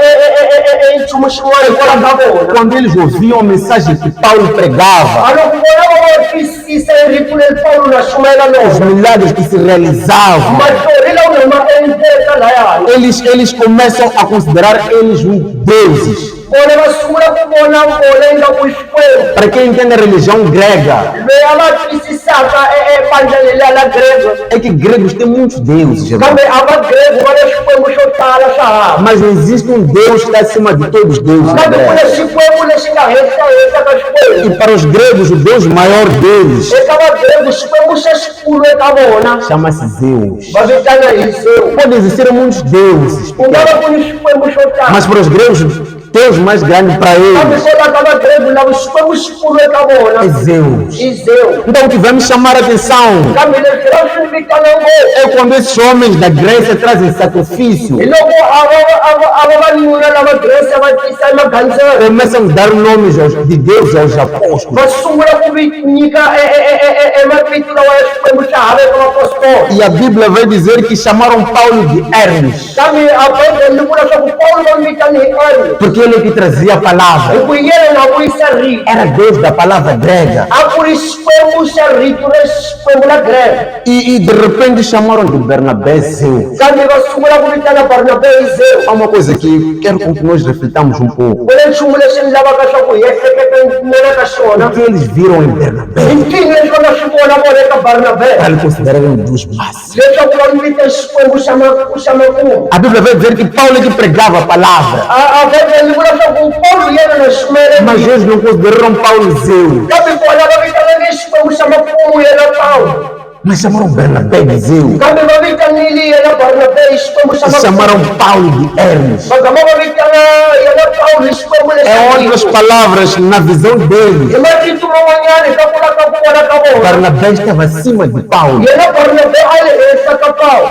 [SPEAKER 2] nchumu xin'wana hikwalaho ka vona.
[SPEAKER 1] Quando eles ouviam a mensagem que Paulo pregava,
[SPEAKER 2] A loko vona va va twisisa hi rito leri Paulo na shumela
[SPEAKER 1] os
[SPEAKER 2] lona.
[SPEAKER 1] milagres que se realizavam,
[SPEAKER 2] Mahlori lawa ni ma endleka layani.
[SPEAKER 1] eles começam a considerar eles deuses.
[SPEAKER 2] Vona va sungula ku vona vona ingaku i Xikwembu.
[SPEAKER 1] Para quem entende a religião grega,
[SPEAKER 2] Loyi a va twisisaka bandla leri la grego.
[SPEAKER 1] é que gregos têm muitos deuses, irmão.
[SPEAKER 2] Kambe a va grego va na xikwembu xo tala swa hava.
[SPEAKER 1] Mas não existe um Deus que está acima de todos os deuses
[SPEAKER 2] Kambe ku na
[SPEAKER 1] gregos.
[SPEAKER 2] xikwembu lexi nga henhla ka xikwembu.
[SPEAKER 1] E para os gregos, o Deus maior deles
[SPEAKER 2] Eka va grego xikwembu xa xikulu eka vona
[SPEAKER 1] chama-se Zeus.
[SPEAKER 2] va vitana hi Zeus.
[SPEAKER 1] Podem existir muitos deuses,
[SPEAKER 2] Ku nga va ku ni xikwembu xo tala.
[SPEAKER 1] mas para os gregos, Deus mais grande para
[SPEAKER 2] Kambe
[SPEAKER 1] eles
[SPEAKER 2] kola ka va grego lava xikwembu xikulu eka
[SPEAKER 1] é
[SPEAKER 2] vona
[SPEAKER 1] Zeus.
[SPEAKER 2] i Zeus.
[SPEAKER 1] Então o que vai me chamar a atenção
[SPEAKER 2] Kambe leswi va swi vitana ngopfu
[SPEAKER 1] é quando esses homens da Grécia trazem sacrifício,
[SPEAKER 2] hi loko a va vanuna lava grece va tisa emagandzelo.
[SPEAKER 1] começam a dar nomes de Deus aos apóstolos.
[SPEAKER 2] Va sungula ku nyika mavito lawa ya xikwembu xa hava eka vapostoli.
[SPEAKER 1] E a Bíblia vai dizer que chamaram Paulo de Hermes,
[SPEAKER 2] Kambe a Bibele yi vula leswaku Paulo va n'wi vitani hi Hermes.
[SPEAKER 1] porque aquele que trazia a palavra. Era Deus da palavra grega. E de repente chamaram de Barnabé Zeu. Há uma coisa que quero que nós reflitamos um pouco. O que eles viram em Barnabé? Para lhe considerarem um dos máximos. A Bíblia vai dizer que Paulo é que pregava a palavra. Mas eles não consideraram Paulo Zeu. Mas chamaram Barnabé de Zeu. E chamaram Paulo de Hermes. Em outras palavras, na visão dele, Barnabé estava acima de Paulo.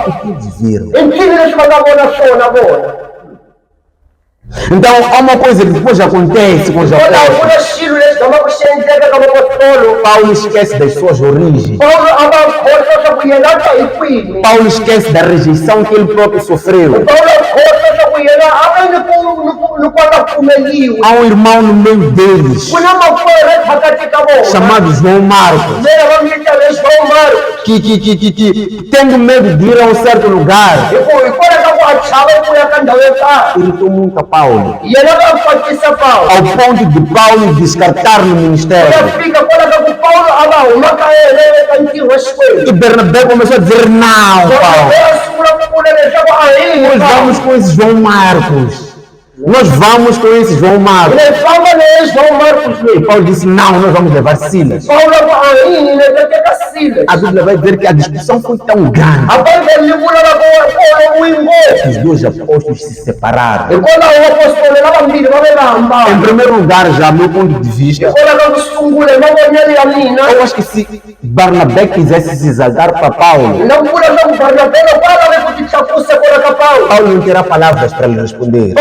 [SPEAKER 1] O que eles viram? Então, há uma coisa que depois acontece com os apóstolos. Paulo esquece das suas origens. Paulo esquece da rejeição que ele próprio sofreu. Há um irmão no meio deles, chamado João Marcos, que tendo medo de ir a um certo lugar, irritou muito a Paulo, ao ponto de Paulo descartar no ministério. E Barnabé começou a dizer: não, Paulo, nós vamos com esse João Marcos. Nós vamos com esse João Marcos. E Paulo disse: não, nós vamos levar Silas. A Bíblia vai dizer que a discussão foi tão grande que os dois apóstolos se separaram. Em primeiro lugar, já meu ponto de vista, eu acho que se Barnabé quisesse se exaltar para Paulo, Paulo não terá palavras para lhe responder.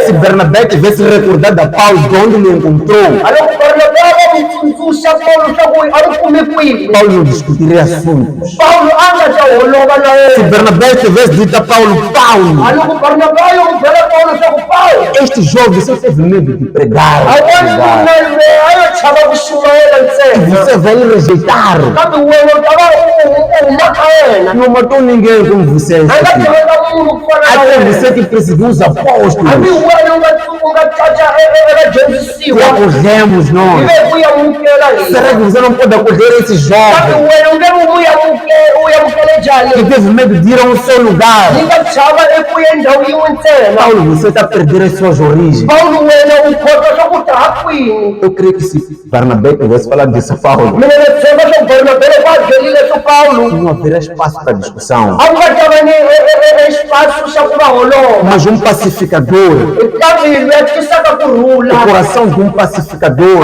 [SPEAKER 1] Se Barnabé tivesse recordado a Paulo de onde ele encontrou, Paulo não discutiria assuntos. Se Barnabé tivesse dito a Paulo: Paulo, este jovem só teve medo de pregar. Você vai rejeitar. Não matou ninguém como você. Até você que perseguiu os apóstolos. Que acolhemos nós. Será que você não pode acolher esse jovem que teve medo de ir a um só lugar? Paulo, você está perdendo as suas origens. Eu creio que se Barnabé tivesse falado disso a Paulo, não haverá espaço para discussão. Mas um pacificador, o coração de um pacificador,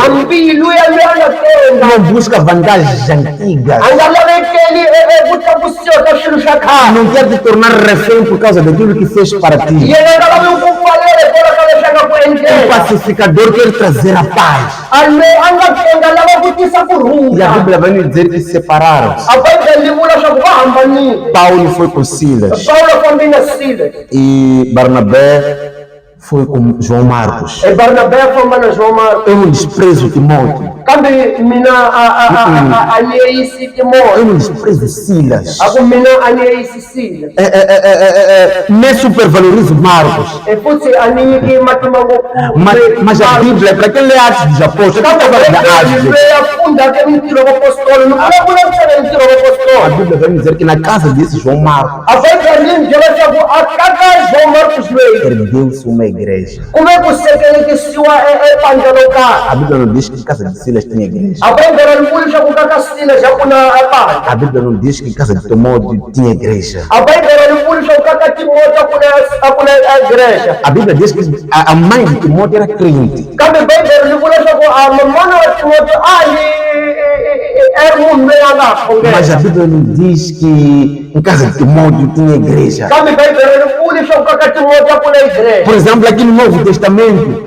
[SPEAKER 1] não busca vantagens antigas. Não quer te tornar refém por causa daquilo que fez para ti. O pacificador quer trazer a paz. E a Bíblia vai nos dizer que se separaram. Paulo foi com Silas. E Barnabé foi com João Marcos. Eu não desprezo Timóteo. Eu não desprezo Silas. Nem supervalorizo Marcos. Mas a Bíblia, para quem lê Atos dos Apóstolos, a Bíblia vai dizer que na casa desse João Marcos ergueu-se uma igreja. A Bíblia não diz que em casa de Silas tinha igreja. A Bíblia não diz que em casa de Timóteo tinha igreja. A Bíblia diz que a mãe de Timóteo era crente. Mas a Bíblia não diz que em casa de Timóteo tinha igreja. Por exemplo, aqui no Novo Testamento,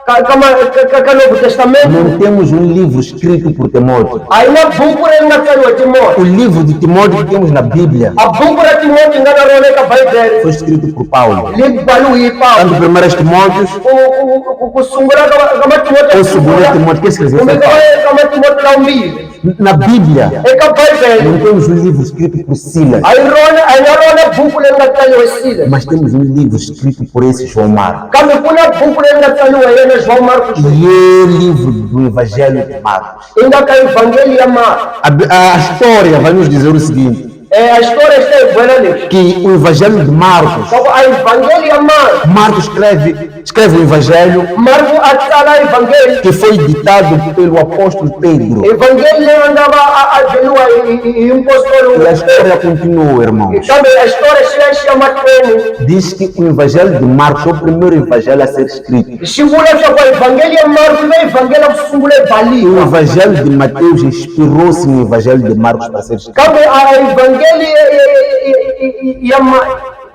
[SPEAKER 2] ka Novo Testamento.
[SPEAKER 1] Não temos um livro escrito por Timóteo.
[SPEAKER 2] Aina buku leri nga tsariwa Timóteo.
[SPEAKER 1] O livro de Timóteo que temos na Bíblia
[SPEAKER 2] A buku ra Timóteo nga naroneka Bible.
[SPEAKER 1] foi escrito por Paulo.
[SPEAKER 2] Libalu hi
[SPEAKER 1] Tanto
[SPEAKER 2] Paulo.
[SPEAKER 1] 1 Timóteo
[SPEAKER 2] Kusungula kama Timóteo.
[SPEAKER 1] ou 2 Timóteo, que escreveu foi Paulo.
[SPEAKER 2] Kama Timóteo la umbili.
[SPEAKER 1] Na Bíblia
[SPEAKER 2] Eka Bible.
[SPEAKER 1] não temos um livro escrito por Silas,
[SPEAKER 2] Aina buku leri nga tsariwa Silas.
[SPEAKER 1] mas temos um livro escrito por esse João Marcos.
[SPEAKER 2] Kambe kuna buku leri nga tsariwa yena João Marcos.
[SPEAKER 1] E é o livro do Evangelho de Marcos.
[SPEAKER 2] Inga ka Evangelho ya Marcos.
[SPEAKER 1] A história vai nos dizer o seguinte,
[SPEAKER 2] A história está em
[SPEAKER 1] que o Evangelho de Marcos,
[SPEAKER 2] a Evangelho ya Marcos.
[SPEAKER 1] Marcos escreve o Evangelho
[SPEAKER 2] Marcos atsala Evangelho.
[SPEAKER 1] que foi ditado pelo apóstolo Pedro.
[SPEAKER 2] Evangelho andava a jenua
[SPEAKER 1] E a
[SPEAKER 2] impostolo.
[SPEAKER 1] história continua, irmãos.
[SPEAKER 2] Kambe a história se chama Treni.
[SPEAKER 1] Diz que o Evangelho de Marcos é o primeiro evangelho a ser escrito.
[SPEAKER 2] Shingula kwa Evangelho ya Marcos na Evangelho kusungule
[SPEAKER 1] O
[SPEAKER 2] bali.
[SPEAKER 1] Evangelho de Mateus inspirou-se no Evangelho de Marcos para ser escrito.
[SPEAKER 2] Kambe a Evangelho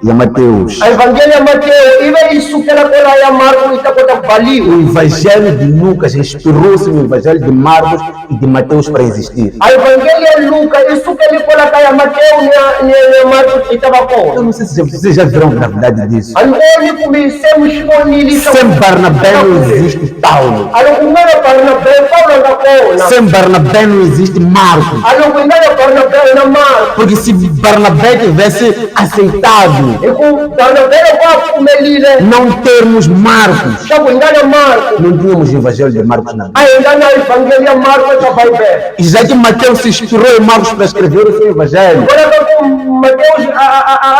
[SPEAKER 1] E a Mateus.
[SPEAKER 2] a Evangelho ya Mateo ibe isukela kola ya Marcos itakota
[SPEAKER 1] O
[SPEAKER 2] bali.
[SPEAKER 1] Evangelho de Lucas inspirou-se no Evangelho de Marcos e de Mateus para existir.
[SPEAKER 2] A Evangelho ya Luca isukeli kola ya Mateo ni Marcos itaba
[SPEAKER 1] Eu
[SPEAKER 2] ko.
[SPEAKER 1] não sei se vocês já viram a gravidade disso.
[SPEAKER 2] Aloni kumisemu shonili
[SPEAKER 1] Sem Barnabé não existe Paulo.
[SPEAKER 2] Alokungana Barnabé Paulo ngakona.
[SPEAKER 1] Sem Barnabé não existe Marcos.
[SPEAKER 2] Alokungana Barnabé na Marcos.
[SPEAKER 1] Porque se Barnabé tivesse aceitado
[SPEAKER 2] Iku Barnabé kwafumelile
[SPEAKER 1] não termos Marcos,
[SPEAKER 2] shakungana Marcos.
[SPEAKER 1] não tínhamos o Evangelho de Marcos na Bíblia.
[SPEAKER 2] Aingana Evangelho ya Marcos ka Bible.
[SPEAKER 1] E já que Mateus se inspirou em Marcos para escrever o seu Evangelho,
[SPEAKER 2] Kora ka Mateus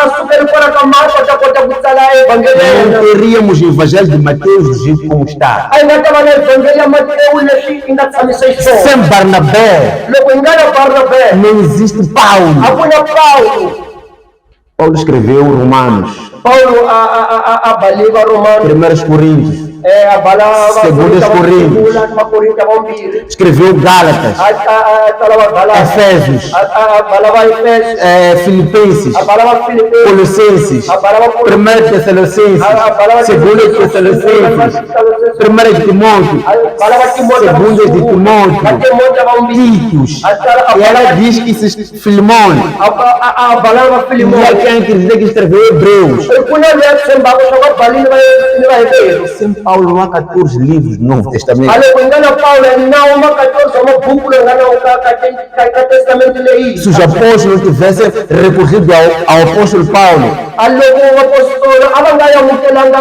[SPEAKER 2] asukeli kora ka Marcos takota kutsala
[SPEAKER 1] não
[SPEAKER 2] Evangelho.
[SPEAKER 1] teríamos o Evangelho de Mateus do jeito como está.
[SPEAKER 2] Aingata bana Evangelho ya Mateus leshi ingatsamisa isho.
[SPEAKER 1] Sem Barnabé
[SPEAKER 2] Lokungana Barnabé.
[SPEAKER 1] não existe Paulo.
[SPEAKER 2] Hakuna Paulo.
[SPEAKER 1] Paulo escreveu Romanos,
[SPEAKER 2] Paulo abaliva Romano.
[SPEAKER 1] 1 Coríntios,
[SPEAKER 2] Abala
[SPEAKER 1] Segundos Coríntios.
[SPEAKER 2] Makorinta bombiri.
[SPEAKER 1] escreveu Gálatas,
[SPEAKER 2] Talaba bala.
[SPEAKER 1] Efésios,
[SPEAKER 2] Balaba Efésios.
[SPEAKER 1] Filipenses,
[SPEAKER 2] Balaba Filipe.
[SPEAKER 1] Colossenses,
[SPEAKER 2] Balaba
[SPEAKER 1] 1 Tessalonicenses, 2 Tessalonicenses, 1 Timóteo,
[SPEAKER 2] Balaba Timóteo.
[SPEAKER 1] 2 de Timóteo,
[SPEAKER 2] Timóteo bombiri.
[SPEAKER 1] Titos. E ela diz que esses Filimão,
[SPEAKER 2] Balaba
[SPEAKER 1] e
[SPEAKER 2] Filimão.
[SPEAKER 1] é quem quer dizer que escreveu Hebreus.
[SPEAKER 2] Kuna leo semba kutoka bali ni Hebreus.
[SPEAKER 1] Sem Paulo não há 14 livros do Novo Testamento.
[SPEAKER 2] Alokungana Paulo não uma 14 uma buku ngana ka testamento lei.
[SPEAKER 1] Se os apóstolos tivessem recorrido ao apóstolo Paulo
[SPEAKER 2] Aloko apostolo abangaya mukelanga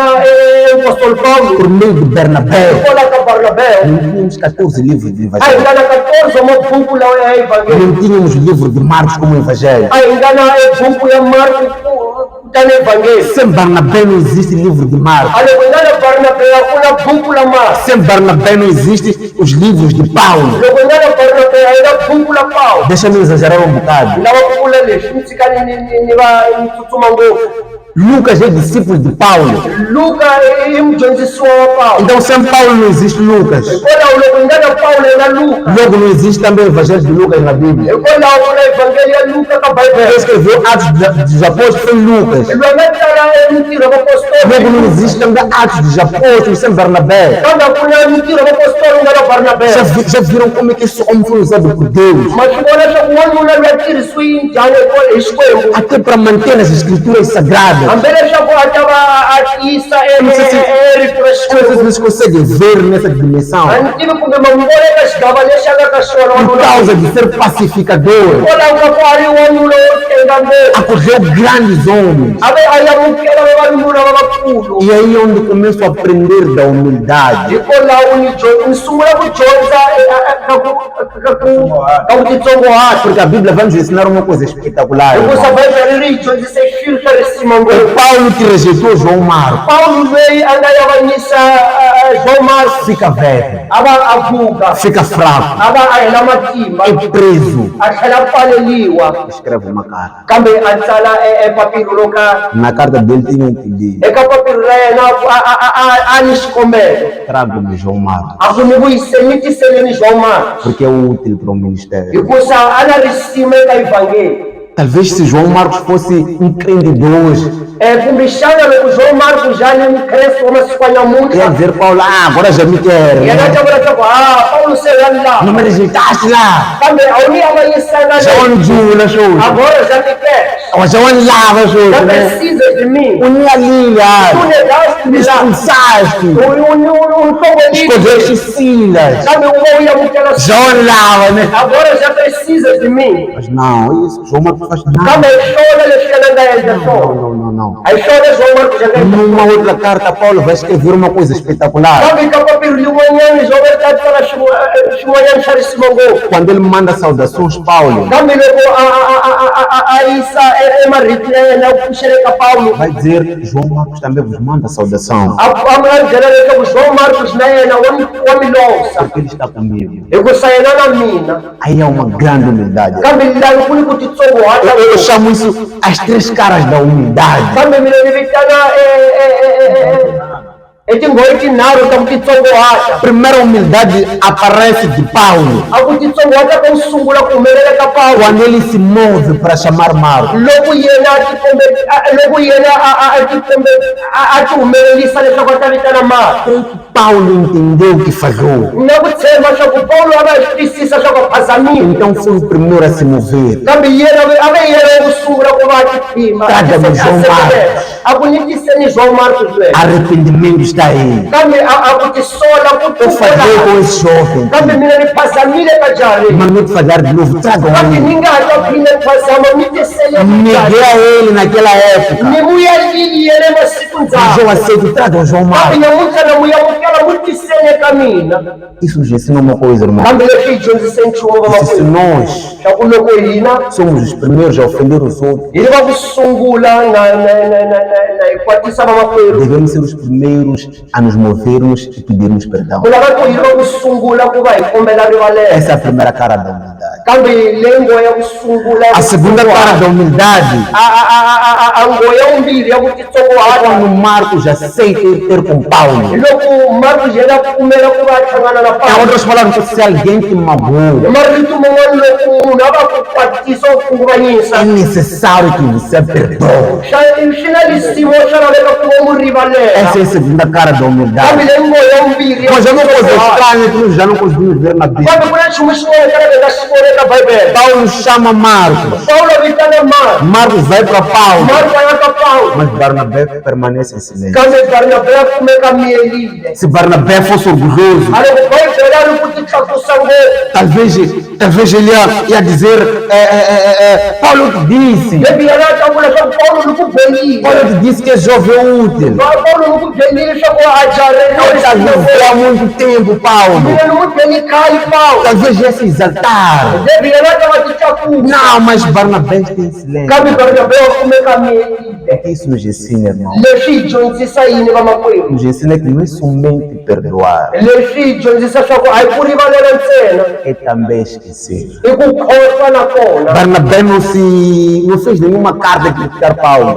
[SPEAKER 2] apostolo Paulo.
[SPEAKER 1] por meio de Bernabé,
[SPEAKER 2] Kola ka Barnabé.
[SPEAKER 1] não tínhamos 14 livros de
[SPEAKER 2] Ai
[SPEAKER 1] Evangelho.
[SPEAKER 2] ngana 14 uma buku la Evangelho.
[SPEAKER 1] Não tínhamos o livro de Marcos como Evangelho.
[SPEAKER 2] Ai ngana buku ya Marcos tane Evangelho.
[SPEAKER 1] Sem Barnabé não existe livro de Marcos.
[SPEAKER 2] Alokungana Barnabé kuna buku la Marcos.
[SPEAKER 1] Sem Barnabé não existem os livros de Paulo.
[SPEAKER 2] Alokungana Barnabé ina buku la Paulo.
[SPEAKER 1] Deixa-me exagerar um bocado.
[SPEAKER 2] Lawa buku la leshi mtsikani ni ba mtutuma ngofu.
[SPEAKER 1] Lucas é discípulo de Paulo.
[SPEAKER 2] Luka imjonjisi wa Paulo.
[SPEAKER 1] Então, sem Paulo não existe Lucas.
[SPEAKER 2] Kola ulokungana Paulo na Luka.
[SPEAKER 1] Logo, não existe também o Evangelho de Lucas na Bíblia.
[SPEAKER 2] Kola kuna Evangelho ya Luka ka
[SPEAKER 1] Quem
[SPEAKER 2] Bible.
[SPEAKER 1] escreveu Atos dos Apóstolos foi Lucas.
[SPEAKER 2] Lwanatala mtiro
[SPEAKER 1] Logo,
[SPEAKER 2] apostolo.
[SPEAKER 1] não existe também Atos dos Apóstolos sem Barnabé.
[SPEAKER 2] Kama kuna mtiro apostolo ngara Barnabé.
[SPEAKER 1] Já viram como é que esse homem foi usado por Deus?
[SPEAKER 2] Mashibona shakuona una lwatiri swi njane ko ishkwembu.
[SPEAKER 1] Até para manter as escrituras sagradas.
[SPEAKER 2] Ambele shaku ataba atisa
[SPEAKER 1] Eu não sei se
[SPEAKER 2] refresh.
[SPEAKER 1] vocês conseguem ver nessa dimensão.
[SPEAKER 2] Antibi kumbe mambole kashigabalisha kashora
[SPEAKER 1] Por causa de ser pacificador,
[SPEAKER 2] Kola ukakwari wonulo tengambe.
[SPEAKER 1] acolheu grandes homens.
[SPEAKER 2] Abe ayamukela babamuna babakulu.
[SPEAKER 1] E aí é onde começo a aprender da humildade.
[SPEAKER 2] Kola unisungula kujonza kakutitsongo hati.
[SPEAKER 1] Porque a Bíblia vai nos ensinar uma coisa espetacular. irmão.
[SPEAKER 2] Kusabaiza riri jonzise shirka resimango.
[SPEAKER 1] Paulo que rejeitou João Marcos
[SPEAKER 2] Paulo veio angayabanyisa João Marcos.
[SPEAKER 1] fica velho,
[SPEAKER 2] Aba avuka.
[SPEAKER 1] fica fraco,
[SPEAKER 2] Aba ahela matimba.
[SPEAKER 1] é preso.
[SPEAKER 2] Ahlala paleliwa.
[SPEAKER 1] Escreve uma carta.
[SPEAKER 2] Kambe atsala papiro loka.
[SPEAKER 1] Na carta dele tinha um pedido.
[SPEAKER 2] Eka papiro rena anishkomelo.
[SPEAKER 1] Traga-me João Marcos,
[SPEAKER 2] Akunibuyise nitisele ni João Marcos.
[SPEAKER 1] porque é útil para o ministério.
[SPEAKER 2] Ikusa anarisime ka Evangelho.
[SPEAKER 1] Talvez se João Marcos fosse um crente de hoje,
[SPEAKER 2] kumbe o João Marcos já nem cresce uma escolha muito.
[SPEAKER 1] ia dizer Paulo, agora já me quer.
[SPEAKER 2] E ela já Paulo sei lá.
[SPEAKER 1] Não me rejeitaste lá.
[SPEAKER 2] Também a Unia vai ensinar.
[SPEAKER 1] Já onde na show.
[SPEAKER 2] Agora já me quer.
[SPEAKER 1] Já onde lava show.
[SPEAKER 2] Já precisa de mim.
[SPEAKER 1] Unia linha.
[SPEAKER 2] Tu negaste
[SPEAKER 1] me expulsaste. Escolheste Silas.
[SPEAKER 2] Sabe, eu ia muito ela.
[SPEAKER 1] Já onde lava, né?
[SPEAKER 2] Agora já precisa de mim.
[SPEAKER 1] Mas não, isso João Marcos faz nada.
[SPEAKER 2] Também
[SPEAKER 1] Não.
[SPEAKER 2] Aí chora João Marcos já vem.
[SPEAKER 1] Numa outra carta, Paulo vai escrever uma coisa espetacular. Quando ele manda saudações, Paulo vai dizer, João Marcos também vos manda saudação. Porque ele está comigo. Aí é uma grande humildade. Eu chamo isso as três caras da humildade. Primeira humildade aparece de Paulo. Quando ele se move para chamar Marcos. Paulo entendeu que falhou. Então foi o primeiro a se mover. Traga-me João Marcos. Arrependimento está aí. Eu falhei com esse jovem. Mas não te falhar de novo. Traga ele. Me dê a ele naquela época. Mas eu aceito. Traga o João Marcos. Isso nos ensina uma coisa, irmão. Se nós somos os primeiros a ofender os outros, devemos ser os primeiros a nos movermos e pedirmos perdão. Essa é a primeira cara da humildade. A segunda cara da humildade é quando Marcos aceita ir ter com Paulo. Em outras palavras, se alguém te magoou, é necessário que você perdoe. Essa é a segunda cara da humildade. Mas eu não posso estranho que já não conseguimos ver na Bíblia. Paulo chama Marcos. Marcos vai para Paulo. Mas Barnabé permanece em silêncio. Se Barnabé fosse orgulhoso, talvez ele ia dizer, Paulo te disse. Paulo te disse que é jovem útil. Há muito tempo, Paulo. Talvez ia se exaltar. Não, mas Barnabé tem silêncio. É que isso nos ensina, irmão. Nos ensina que não é somente perdoar, é também esquecer. Barnabé não fez nenhuma carta de criticar Paulo.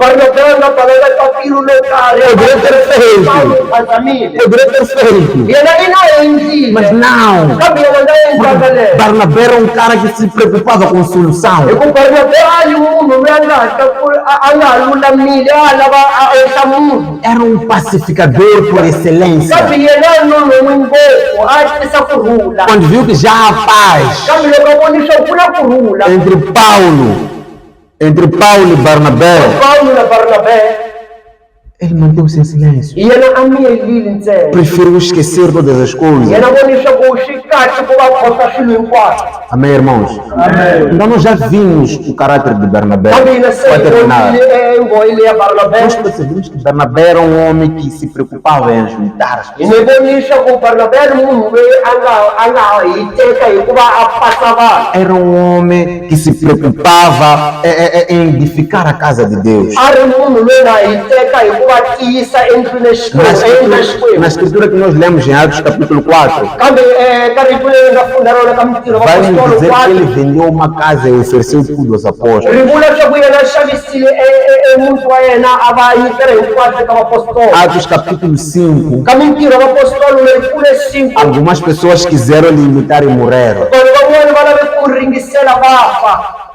[SPEAKER 1] Poderia ter feito. Mas não. Barnabé era um cara que se preocupava com solução. Era um pacificador por excelência. Quando viu que já há paz entre Paulo e Barnabé, ele manteve-se em silêncio. Preferiu esquecer todas as coisas. Amém, irmãos? Amém. Então nós já vimos o caráter de Barnabé. Nós percebemos que Barnabé era um homem que se preocupava em ajudar as pessoas. Era um homem que se preocupava em edificar a casa de Deus. Na escritura que nós lemos em Atos capítulo 4, vai nos dizer que ele vendeu uma casa e ofereceu tudo aos apóstolos. Atos capítulo 5, algumas pessoas quiseram lhe imitar e morreram.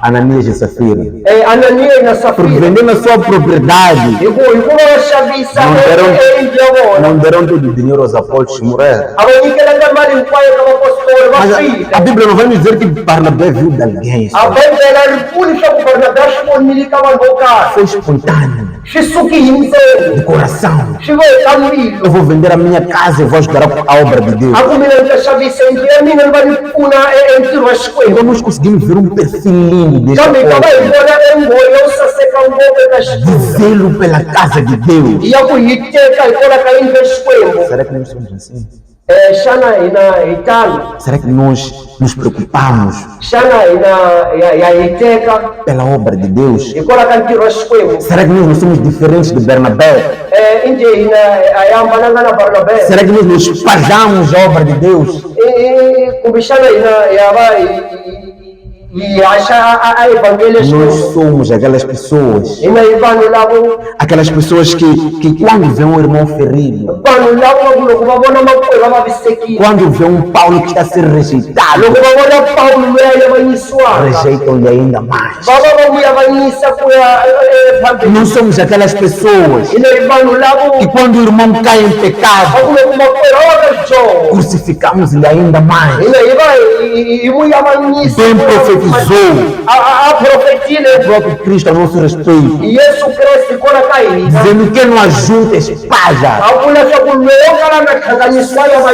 [SPEAKER 1] Ananias e Safira.
[SPEAKER 2] Ananias na
[SPEAKER 1] Porque
[SPEAKER 2] Safira.
[SPEAKER 1] vendendo a sua propriedade, não deram todo o dinheiro aos apóstolos e morreram. Mas a Bíblia não vai nos dizer que Barnabé viu de alguém. Foi espontâneo, de coração. Eu vou vender a minha casa e vou ajudar a obra de Deus. Então nós conseguimos ver um perfil lindo deste apóstolo, de zelo pela casa de Deus. Será que nós somos assim? Será que nós nos preocupamos pela obra de Deus? Será que nós não somos diferentes de Barnabé? Será que nós nos espalhamos a obra de Deus? Nós somos aquelas pessoas que quando vê um irmão ferido, quando vê um Paulo que está a ser rejeitado, rejeitam-lhe ainda mais. Nós somos aquelas pessoas que quando o irmão cai em pecado, crucificamos-lhe ainda mais. Bem profetizou o próprio Cristo a nosso respeito, dizendo que não ajunta espada.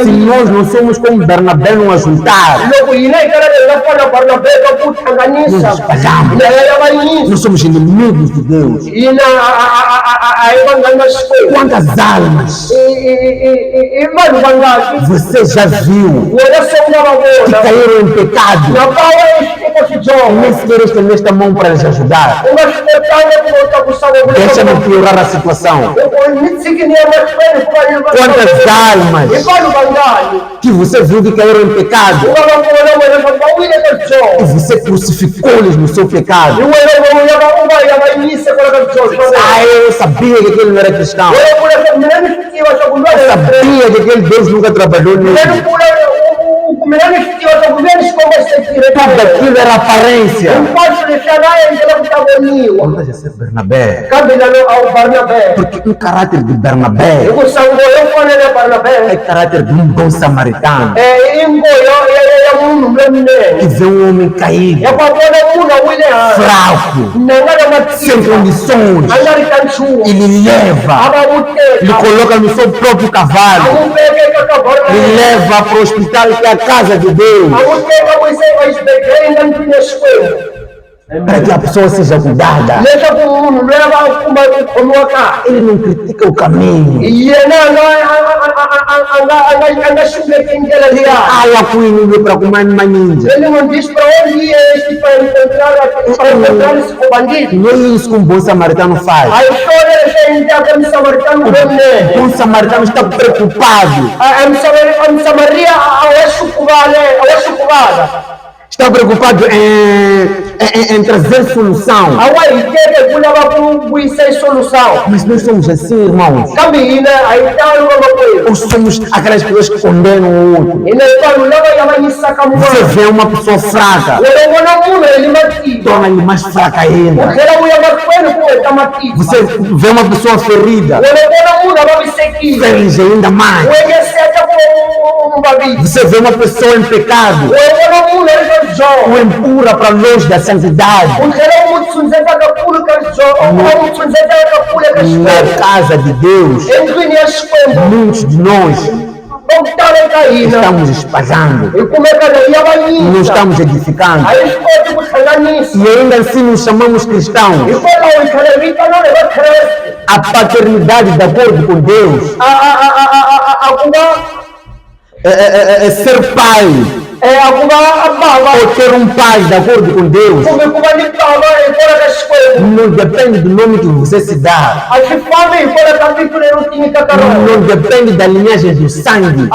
[SPEAKER 1] Se nós não somos como Barnabé não ajuntar, nós espalhamos. Nós somos inimigos de Deus. Quantas almas você já viu que caíram em pecado? Nem sequer estender esta mão para lhes ajudar. Deixa-me piorar a situação. Quantas almas que você viu que caíram em pecado e você crucificou-lhes no seu pecado? Eu sabia que aquele não era cristão. Eu sabia que aquele Deus nunca trabalhou nele. Tudo aquilo era aparência. Não deixa ser Barnabé. Porque o caráter de Barnabé é o caráter de um bom samaritano que vê um homem caído, fraco, sem condições, e lhe leva, lhe coloca no seu próprio cavalo, lhe leva para o hospital que é a casa de Deus, para que a pessoa seja cuidada. Ele não critica o caminho. Para comer ninja.
[SPEAKER 2] Ele não diz para onde é este para encontrar esse
[SPEAKER 1] não é isso que um bom samaritano faz. O bom samaritano está preocupado. Está preocupado em trazer solução. Mas nós somos assim, irmãos. Ou somos aquelas pessoas que condenam o outro. Você vê uma pessoa fraca, torna-lhe mais fraca ainda. Você vê uma pessoa ferida, fere-lhe ainda mais. Você vê uma pessoa em pecado, o empurra para longe da santidade. Na casa de Deus, muitos de nós estamos espalhando, não estamos edificando, e ainda assim nos chamamos cristãos. A paternidade de acordo com Deus é ser pai, ou ter um pai de acordo com Deus. Não depende do nome que você se dá, não depende da linhagem do sangue,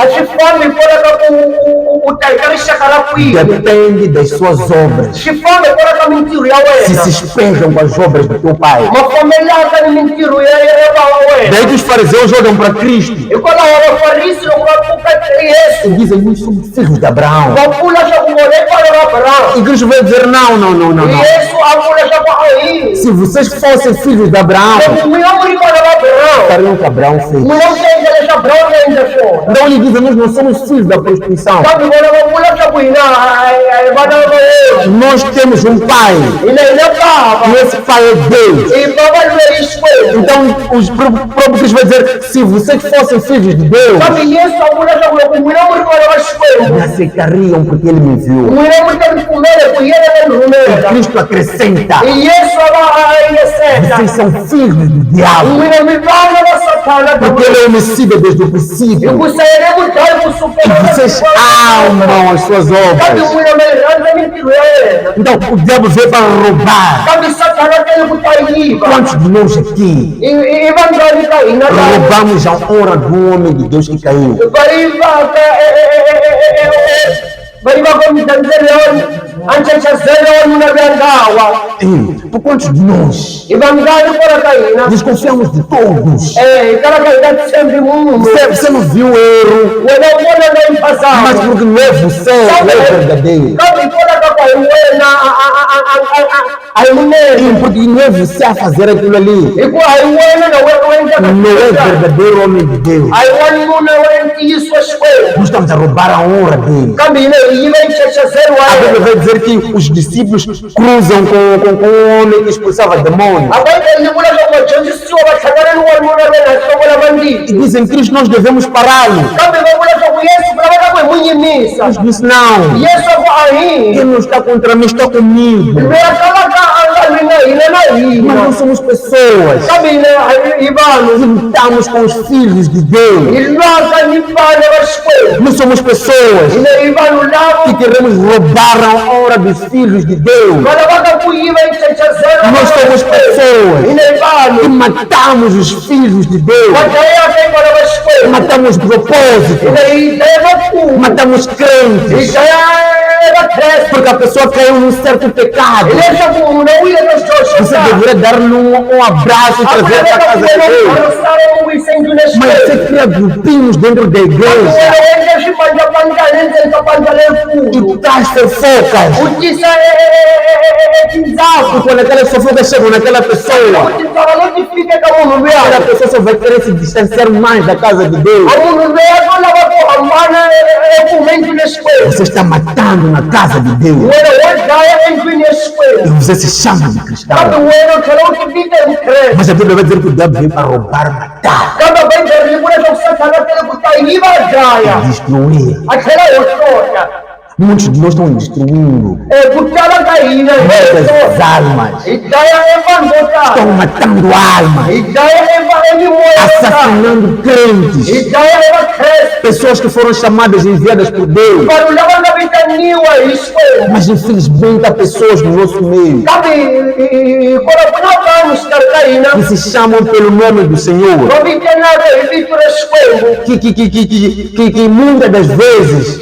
[SPEAKER 2] utaikarisha karakwini
[SPEAKER 1] depende das suas obras.
[SPEAKER 2] xifambe kora ka mintirho ya
[SPEAKER 1] Se
[SPEAKER 2] wena
[SPEAKER 1] espelham com as obras do teu Pai.
[SPEAKER 2] mafomelaka ni mintirho ya bava wena
[SPEAKER 1] Daí que os fariseus olham para Cristo
[SPEAKER 2] hikwalaho vafarisi loko va pfuka yesu
[SPEAKER 1] e dizem: nós somos filhos de Abraão.
[SPEAKER 2] va vula swa ku vona i vana va abrahamu
[SPEAKER 1] E Cristo vai dizer: não, não, não, não, não.
[SPEAKER 2] yesu a vula swa ku a hi
[SPEAKER 1] Se vocês fossem filhos de Abraão,
[SPEAKER 2] loko n'wina mu ri vana va abrahamu
[SPEAKER 1] fariam o que Abraão fez.
[SPEAKER 2] n'wina mu ta endla leswi abrahamu a endla swona
[SPEAKER 1] Então ele diz: nós não somos filhos da prostituição.
[SPEAKER 2] kambe vona va vula swa ku hina hi vana va yesu
[SPEAKER 1] Nós temos um Pai.
[SPEAKER 2] hina bava
[SPEAKER 1] E esse Pai é Deus.
[SPEAKER 2] hi bava loyi xikwembu
[SPEAKER 1] Então o próprio Cristo vai dizer: se vocês fossem filhos de Deus,
[SPEAKER 2] kambe yesu a vula swa ku loko n'wina mu ri vana va xikwembu
[SPEAKER 1] me aceitariam porque Ele me enviou.
[SPEAKER 2] n'wina mu ta mi pfumela ku yena na ni rhumela
[SPEAKER 1] Cristo acrescenta:
[SPEAKER 2] yesu a va a yeseta
[SPEAKER 1] vocês são filhos do diabo.
[SPEAKER 2] n'wina mi vana va satana
[SPEAKER 1] Porque Ele é homicida desde o princípio.
[SPEAKER 2] hikusa yena mudlayi
[SPEAKER 1] E
[SPEAKER 2] kusukela
[SPEAKER 1] vocês amam as suas
[SPEAKER 2] kambe
[SPEAKER 1] obras.
[SPEAKER 2] n'wina mi rhandza mintirho ya yena
[SPEAKER 1] Então o diabo veio para roubar.
[SPEAKER 2] kambe satana tele ku ta yiva
[SPEAKER 1] Quantos de nós aqui
[SPEAKER 2] i vanghani ka hina
[SPEAKER 1] roubamos a honra do homem de Deus que caiu?
[SPEAKER 2] va yivaka midandzelo anchachazelo wanuna vyangawa
[SPEAKER 1] Por quantos de nós
[SPEAKER 2] i vanghani kora ka hina
[SPEAKER 1] desconfiamos de todos?
[SPEAKER 2] hi kala ka hina tshembi munhu
[SPEAKER 1] Você não viu o erro,
[SPEAKER 2] wena u vona loyi
[SPEAKER 1] mas
[SPEAKER 2] mpasaka
[SPEAKER 1] porque não é você, não é verdadeiro.
[SPEAKER 2] kambe hi kona ka ku hi wena a hi munene
[SPEAKER 1] Porque não é você a fazer aquilo ali.
[SPEAKER 2] hikuva a hi wena na wena u endlaka
[SPEAKER 1] Não é verdadeiro homem de Deus.
[SPEAKER 2] a hi wanuna wa ntiyiso wa xikwembu
[SPEAKER 1] Nós estamos a roubar a honra dele.
[SPEAKER 2] kambe hina hi yiva nchachazelo wa
[SPEAKER 1] A Bíblia
[SPEAKER 2] yena
[SPEAKER 1] vai dizer que os discípulos cruzam com um homem que expulsava demônios.
[SPEAKER 2] abayibeli vula swa ku vadyondzisiwa va hlangana ni wanuna lweyi na hlovola
[SPEAKER 1] E
[SPEAKER 2] vanditi
[SPEAKER 1] dizem: Cristo, nós devemos pará-lo.
[SPEAKER 2] kambe va vula swa ku yesu ku lavaka ku hi n'wi yimisa
[SPEAKER 1] Cristo disse: não.
[SPEAKER 2] yesu a ku a hi
[SPEAKER 1] Quem não está contra mim está comigo.
[SPEAKER 2] loyi a kalaka a nga lwi na hina na
[SPEAKER 1] Mas
[SPEAKER 2] hina
[SPEAKER 1] nós somos pessoas.
[SPEAKER 2] kambe hina hi vanhu
[SPEAKER 1] Lutamos com os filhos de Deus.
[SPEAKER 2] hi lwaka ni vana va xikwembu
[SPEAKER 1] Nós somos pessoas
[SPEAKER 2] hina hi vanhu lavo
[SPEAKER 1] que queremos roubar a honra dos filhos de Deus.
[SPEAKER 2] va lavaka ku yiva nchachazelo
[SPEAKER 1] Nós somos pessoas
[SPEAKER 2] hina hi vanhu
[SPEAKER 1] que matamos os filhos de Deus.
[SPEAKER 2] va dlayaka hi vana va xikwembu
[SPEAKER 1] Matamos propósito.
[SPEAKER 2] hina hi dlaya vakhulu
[SPEAKER 1] Matamos
[SPEAKER 2] hi
[SPEAKER 1] crentes.
[SPEAKER 2] dlaya vakreste
[SPEAKER 1] Porque a pessoa caiu num certo pecado.
[SPEAKER 2] hileswaku munhu u yile ka xidyoho xo
[SPEAKER 1] Você deveria dar-lhe um abraço e trazer para a casa de Deus.
[SPEAKER 2] akusala u n'wi yisa endlwini ya
[SPEAKER 1] Mas você
[SPEAKER 2] xikwembu
[SPEAKER 1] cria grupinhos dentro da igreja
[SPEAKER 2] wena u endla swipandlapandlani endzeni ka pandla lerikulu
[SPEAKER 1] e traz fofocas.
[SPEAKER 2] u tisa tindzava
[SPEAKER 1] E quando aquelas fofocas chegam naquela pessoa,
[SPEAKER 2] tindzava leti fike ka munhu
[SPEAKER 1] aquela
[SPEAKER 2] luya
[SPEAKER 1] pessoa só vai querer se distanciar mais da casa de Deus.
[SPEAKER 2] a munhu luya a to lava ku hambana ekume endlwini ya xikwembu
[SPEAKER 1] Você está matando na casa de Deus.
[SPEAKER 2] wena wo dlaya endlwini ya
[SPEAKER 1] E
[SPEAKER 2] xikwembu
[SPEAKER 1] você se chama de
[SPEAKER 2] kambe
[SPEAKER 1] cristão.
[SPEAKER 2] wena u tlhela u ti vita hi mukreste
[SPEAKER 1] Mas a Bíblia vai dizer que o diabo veio para roubar, matar,
[SPEAKER 2] kambe bayibeli yi vula leswaku satana tele ku ta yiva dlaya
[SPEAKER 1] destruir.
[SPEAKER 2] a tlhela hohlota
[SPEAKER 1] Muitos de nós estão destruindo
[SPEAKER 2] ku tala ka hina hi
[SPEAKER 1] muitas
[SPEAKER 2] hohlota
[SPEAKER 1] almas.
[SPEAKER 2] hi dlaya evanhu vo
[SPEAKER 1] Estão
[SPEAKER 2] tala
[SPEAKER 1] matando almas,
[SPEAKER 2] hi dlaya emimoya yo tala
[SPEAKER 1] assassinando crentes.
[SPEAKER 2] hi dlaya evakreste
[SPEAKER 1] Pessoas que foram chamadas e enviadas por Deus.
[SPEAKER 2] vanhu lava nga vitaniwa hi xikwembu
[SPEAKER 1] Mas infelizmente há pessoas no nosso meio
[SPEAKER 2] kambe kona ku na vanhu xikarhi ka hina
[SPEAKER 1] que se chamam pelo nome do Senhor.
[SPEAKER 2] va vitanaka hi vito ra xikwembu
[SPEAKER 1] Que muitas das vezes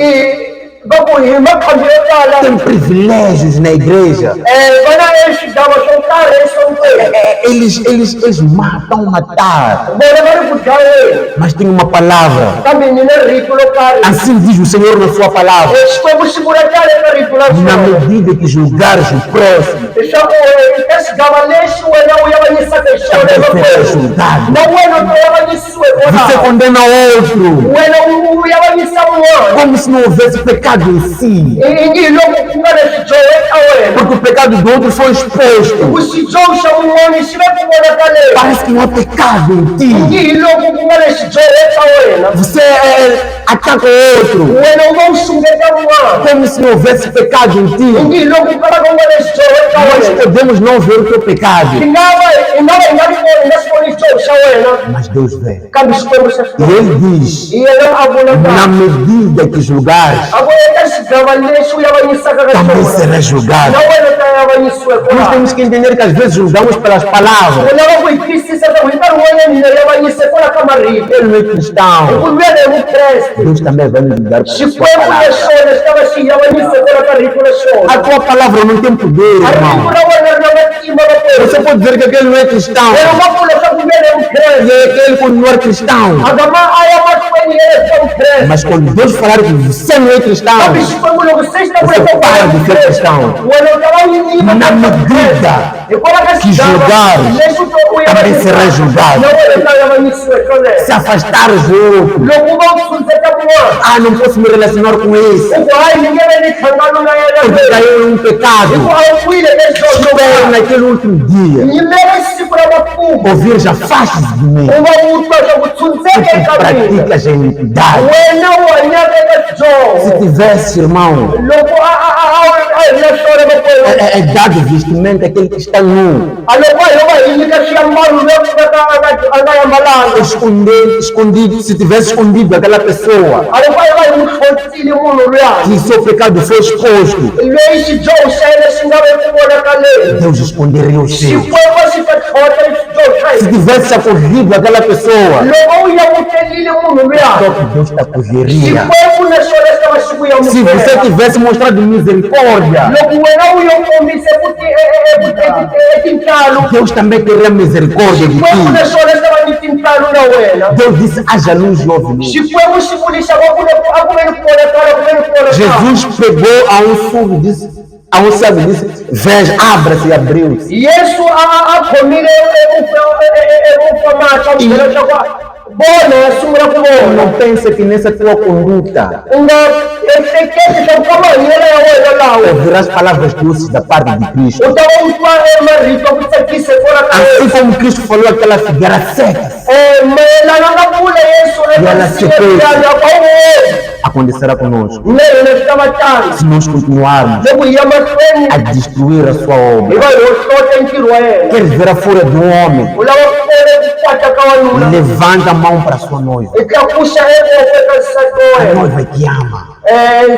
[SPEAKER 2] va ku hi makhambi yo tala
[SPEAKER 1] têm privilégios na igreja.
[SPEAKER 2] va na exidava swo karhi esontweni
[SPEAKER 1] Eles matar.
[SPEAKER 2] vona va ri ku dlayeni
[SPEAKER 1] Mas tem uma palavra.
[SPEAKER 2] kambe ni na rito ro karhi
[SPEAKER 1] Assim diz o Senhor na sua palavra.
[SPEAKER 2] xikwembu xi vula tala eka rito ra
[SPEAKER 1] Na
[SPEAKER 2] swona
[SPEAKER 1] medida que julgares o próximo,
[SPEAKER 2] leswaku eka xigava lexi wena u yavanyisaka hi xona
[SPEAKER 1] também serás
[SPEAKER 2] emakwenu
[SPEAKER 1] julgado.
[SPEAKER 2] na wena u ta yavanyisiwe
[SPEAKER 1] Você
[SPEAKER 2] konawo
[SPEAKER 1] condena outro
[SPEAKER 2] wena u yavanyisa un'wana
[SPEAKER 1] como se não houvesse pecado em si.
[SPEAKER 2] hi loko ku nga na xidyoho eka wena
[SPEAKER 1] Porque o pecado do outro foi exposto.
[SPEAKER 2] ku xidyoho xa un'wana xi ve ku vonakaleni
[SPEAKER 1] Parece que não há pecado em ti.
[SPEAKER 2] hi loko ku nga na xidyoho eka wena
[SPEAKER 1] Você ataca o outro
[SPEAKER 2] wena u va u xungeta un'wana
[SPEAKER 1] como se não houvesse pecado em ti.
[SPEAKER 2] hi loko ku kalaka u nga na xidyoho eka
[SPEAKER 1] Nós
[SPEAKER 2] wena
[SPEAKER 1] podemos não ver o teu pecado,
[SPEAKER 2] xi nga va
[SPEAKER 1] Mas Deus vê.
[SPEAKER 2] kambe xikwembu xa
[SPEAKER 1] E Ele diz,
[SPEAKER 2] yena a vula
[SPEAKER 1] na medida que julgares,
[SPEAKER 2] a vula eka xigava lexi u yavanyisaka ka
[SPEAKER 1] também
[SPEAKER 2] xona
[SPEAKER 1] serás julgado.
[SPEAKER 2] na wena ta yavanyisiwe
[SPEAKER 1] Nós
[SPEAKER 2] kona
[SPEAKER 1] temos que entender que às vezes julgamos pelas palavras.
[SPEAKER 2] u lava ku yi twisisa ku hi nkarhi wun'wanyana hina yavanyise kona ka marito
[SPEAKER 1] Ele não é cristão.
[SPEAKER 2] ku lwela hi vukreste
[SPEAKER 1] Deus também vai nos julgar pelas suas
[SPEAKER 2] xikwembu
[SPEAKER 1] palavras.
[SPEAKER 2] lexona xi tava xi yavanyise kona ka rito
[SPEAKER 1] A
[SPEAKER 2] lexona
[SPEAKER 1] tua palavra não tem poder,
[SPEAKER 2] a rito
[SPEAKER 1] irmão.
[SPEAKER 2] ra wena ri na matimba
[SPEAKER 1] Você
[SPEAKER 2] vakwenu
[SPEAKER 1] pode dizer que aquele não é cristão.
[SPEAKER 2] wena ma vula swa ku lwela hi
[SPEAKER 1] E
[SPEAKER 2] vukreste
[SPEAKER 1] aquele continuar cristão.
[SPEAKER 2] agama a ya mahlweni yele ka vukreste
[SPEAKER 1] Mas quando Deus falar que você não é cristão,
[SPEAKER 2] kambe xikwembu loko se xi ta vula
[SPEAKER 1] você para de ser cristão.
[SPEAKER 2] wena u ta va yinyiva
[SPEAKER 1] Na medida que julgares, também serás julgado. Se afastares do outro, não posso me relacionar com esse, porque caiu em um pecado. Espero naquele último dia ouvir já afastes de mim, porque praticas a iniquidade. Se tivesse, irmão, é dado vestimento àquele que está nu, escondido, se tivesse escondido aquela pessoa, que seu pecado foi exposto, Deus esconderia os seus. Se tivesse acolhido aquela pessoa, só que Deus te acolheria. Se você tivesse mostrado misericórdia, Deus também teria misericórdia de ti. Deus disse, haja luz e houve luz. Jesus pegou a um fogo e disse, a um cego e disse, veja, abra-se e abriu-se.
[SPEAKER 2] Yesu akhomile bona yasungula kubona
[SPEAKER 1] Não pense que nessa tua conduta
[SPEAKER 2] unga ehleketi swa ku mahanyelo ya wena lawa
[SPEAKER 1] ouvirás palavras doces da parte de Cristo.
[SPEAKER 2] u ta va u twa marito ya ku tsakisa kona ka
[SPEAKER 1] Assim como Cristo falou àquela figueira seca,
[SPEAKER 2] mayelana na vula Yesu
[SPEAKER 1] Yala secreta.
[SPEAKER 2] eka
[SPEAKER 1] acontecerá conosco.
[SPEAKER 2] na hina swi ta va tano
[SPEAKER 1] Se nós continuarmos
[SPEAKER 2] loko hi ya mahlweni
[SPEAKER 1] a destruir a sua
[SPEAKER 2] hi
[SPEAKER 1] obra,
[SPEAKER 2] va hi ho hlota ntirho wa yena
[SPEAKER 1] queres ver a fúria do homem,
[SPEAKER 2] u lava ku kona ku kwata ka wanuna
[SPEAKER 1] levanta a mão para a sua noiva.
[SPEAKER 2] hi tlakuxa evoko eka nsati wa
[SPEAKER 1] A
[SPEAKER 2] wena
[SPEAKER 1] noiva te ama.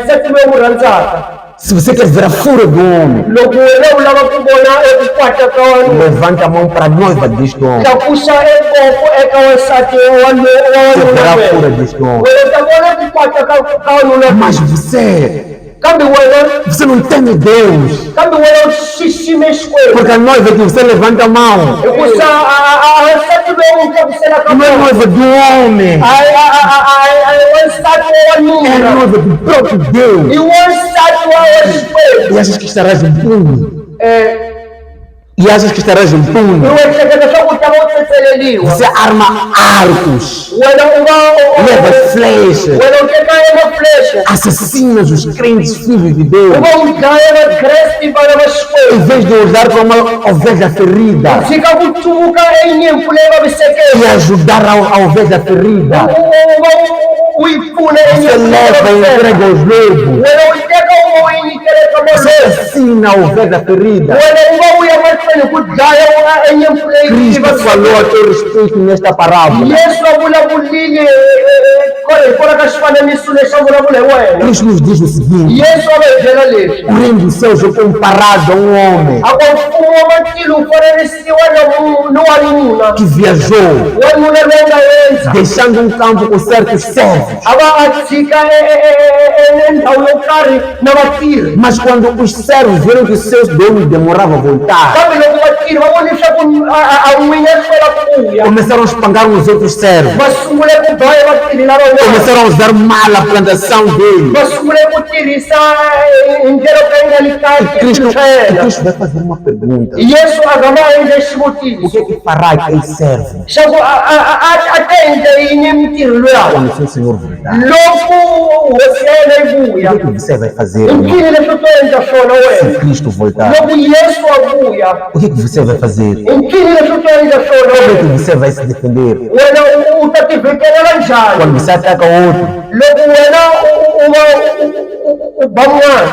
[SPEAKER 2] nsati loyi n'wi rhandzaka
[SPEAKER 1] Se você quer ver a fúria do homem,
[SPEAKER 2] loko wena u lava ku vona eku kwata ka wanuna
[SPEAKER 1] levanta a mão para a noiva deste homem.
[SPEAKER 2] tlakuxa evoko eka wansati wa
[SPEAKER 1] Você verá a
[SPEAKER 2] wanuna
[SPEAKER 1] fúria
[SPEAKER 2] wena
[SPEAKER 1] deste homem.
[SPEAKER 2] wena u ta vona ku kwata ka wanuna
[SPEAKER 1] Mas você
[SPEAKER 2] kambe
[SPEAKER 1] não teme Deus.
[SPEAKER 2] kambe wena u xixime xikwembu
[SPEAKER 1] Porque a noiva que você levanta a mão
[SPEAKER 2] hikusa wansati loyi u tlakusela ka
[SPEAKER 1] não é
[SPEAKER 2] vona
[SPEAKER 1] noiva do homem,
[SPEAKER 2] wansati wa
[SPEAKER 1] é
[SPEAKER 2] wanuna
[SPEAKER 1] noiva do próprio Deus.
[SPEAKER 2] i wansati wa xikwembu
[SPEAKER 1] E achas que estarás impune? E achas que estarás impune?
[SPEAKER 2] i wehleketa swa ku ta va u tsetseleliwa
[SPEAKER 1] Você arma arcos,
[SPEAKER 2] wena
[SPEAKER 1] leva flechas,
[SPEAKER 2] wena u teka emaflesha
[SPEAKER 1] assassinas os crentes filhos de Deus.
[SPEAKER 2] u va u dlaya vakresti vana va
[SPEAKER 1] Em
[SPEAKER 2] xikwembu
[SPEAKER 1] vez de olhar para uma ovelha ferida
[SPEAKER 2] tshika ku tsuvuka enyimpfu leyi
[SPEAKER 1] e
[SPEAKER 2] vavisekeke
[SPEAKER 1] ajudar a ovelha ferida,
[SPEAKER 2] u yi pfuna
[SPEAKER 1] você leva e entrega aos lobos.
[SPEAKER 2] wena u teka u va u yi nyikele ka
[SPEAKER 1] Você
[SPEAKER 2] malovu
[SPEAKER 1] assina a ovelha ferida.
[SPEAKER 2] wena u va u ya mahlweni ku dlaya enyimpfu leyi
[SPEAKER 1] Cristo falou a teu respeito nesta parábola.
[SPEAKER 2] yesu a vulavulile hikwalaho ka xifananiso lexi a vulavula hi wena
[SPEAKER 1] Cristo nos diz o seguinte:
[SPEAKER 2] yesu a va hi byela leswi
[SPEAKER 1] o reino dos céus é comparado a um homem
[SPEAKER 2] a ku mfumo wa matilo wu fananisiwa ni wanuna
[SPEAKER 1] que viajou,
[SPEAKER 2] wanuna loyi a nga endla
[SPEAKER 1] deixando um campo com certos servos.
[SPEAKER 2] a va a tshika ndhawu yo karhi na vatirhi
[SPEAKER 1] Mas quando os servos viram que os seus donos demoravam a voltar,
[SPEAKER 2] kambe loko vatirhi va vone leswaku a n'winyi a hlwela ku vuya
[SPEAKER 1] começaram a espancar os outros servos.
[SPEAKER 2] va sungule ku dlaya vatirhi lava vona
[SPEAKER 1] Começaram a usar mal a plantação dele.
[SPEAKER 2] va sungule ku tirhisa hi ndlela ka yi nga ri kahle
[SPEAKER 1] Cristo,
[SPEAKER 2] swa yena
[SPEAKER 1] Cristo vai fazer uma pergunta:
[SPEAKER 2] yesu a nga va endle
[SPEAKER 1] o
[SPEAKER 2] xivutiso
[SPEAKER 1] que é que fará aquele servo
[SPEAKER 2] xa ku a ta endle yini mutirhi luya
[SPEAKER 1] quando o seu Senhor voltar?
[SPEAKER 2] loko hosi ya yena yi vuya
[SPEAKER 1] O que você vai fazer
[SPEAKER 2] i
[SPEAKER 1] irmão,
[SPEAKER 2] ncini leswi u to endla swona
[SPEAKER 1] se
[SPEAKER 2] wena
[SPEAKER 1] Cristo voltar?
[SPEAKER 2] loko yesu a vuya
[SPEAKER 1] O que você vai fazer?
[SPEAKER 2] i ncini leswi u to endla swona
[SPEAKER 1] Como é que
[SPEAKER 2] wena
[SPEAKER 1] você vai se defender
[SPEAKER 2] wena u ta tivhekelela njhani
[SPEAKER 1] quando você ataca outro?
[SPEAKER 2] loko wena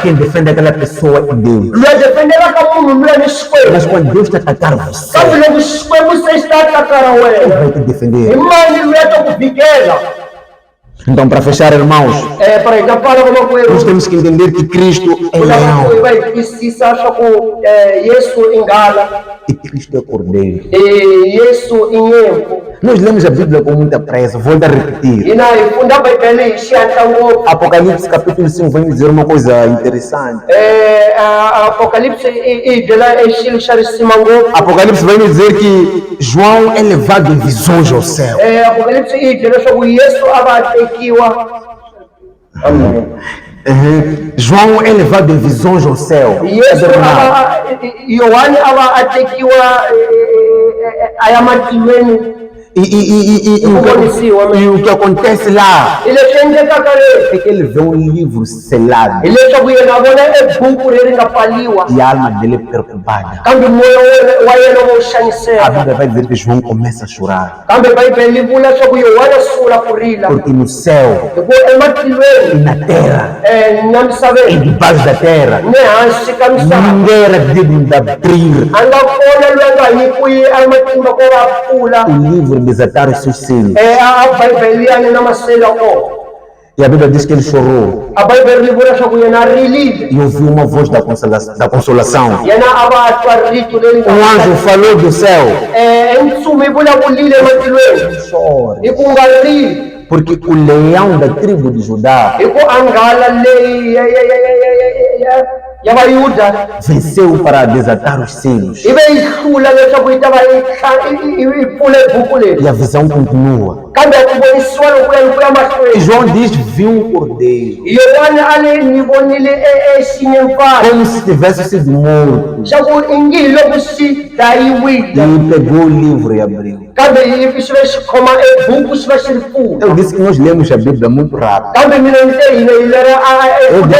[SPEAKER 1] Quem defende aquela pessoa é Deus. Mas quando Deus está atacando você, Ele vai te defender. Então, para fechar, irmãos, nós temos que entender que Cristo é leão e Cristo é cordeiro. Nós lemos a Bíblia com muita pressa, vou a repetir. Apocalipse capítulo 5 vai me dizer uma coisa interessante. Apocalipse vai me dizer que João é levado em visões ao céu. João é levado em visões ao céu. E o que acontece lá é que ele vê um livro selado e a alma dele é preocupada. A Bíblia vai dizer que João começa a chorar, porque no céu e na terra e debaixo da terra ninguém era digno de abrir o livro, desatar os seus selos. E a Bíblia diz que ele chorou e ouviu uma voz da consolação. Um anjo falou do céu: chore, porque o leão da tribo de Judá venceu para desatar os selos. E a visão continua. E João diz: viu um cordeiro como se tivesse sido morto, e pegou o livro e abriu. Eu disse que nós lemos a Bíblia muito rápido. Eu de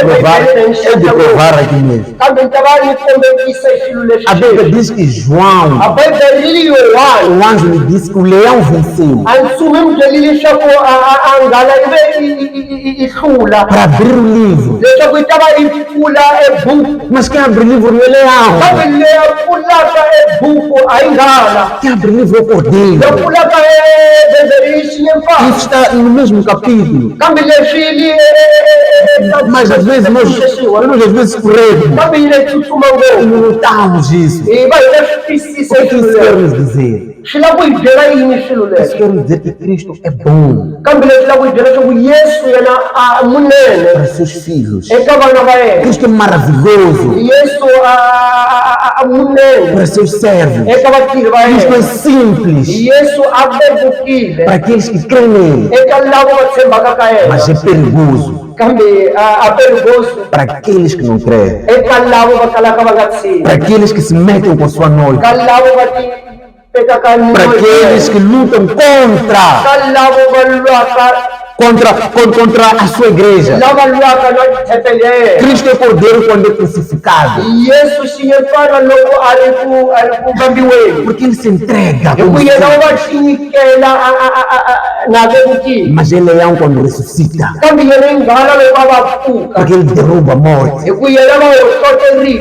[SPEAKER 1] provar aqui mesmo. A Bíblia diz que João, o anjo lhe disse que o leão venceu para abrir o livro. Mas quem abre o livro não é leão. Quem abre o livro é o cordeiro. Isso está no mesmo capítulo. Mas às vezes nós às vezes corremos e não notamos isso. O que isso quer nos dizer? Isso quer nos dizer que Cristo é bom para seus filhos. Cristo é maravilhoso para seus servos. Cristo é simples para aqueles que creem nele, mas é perigoso para aqueles que não creem, para aqueles que se metem com sua noiva, para aqueles que lutam contra a sua igreja. Cristo é cordeiro quando é crucificado, porque ele se entrega, mas ele é leão quando ressuscita, porque ele derruba a morte.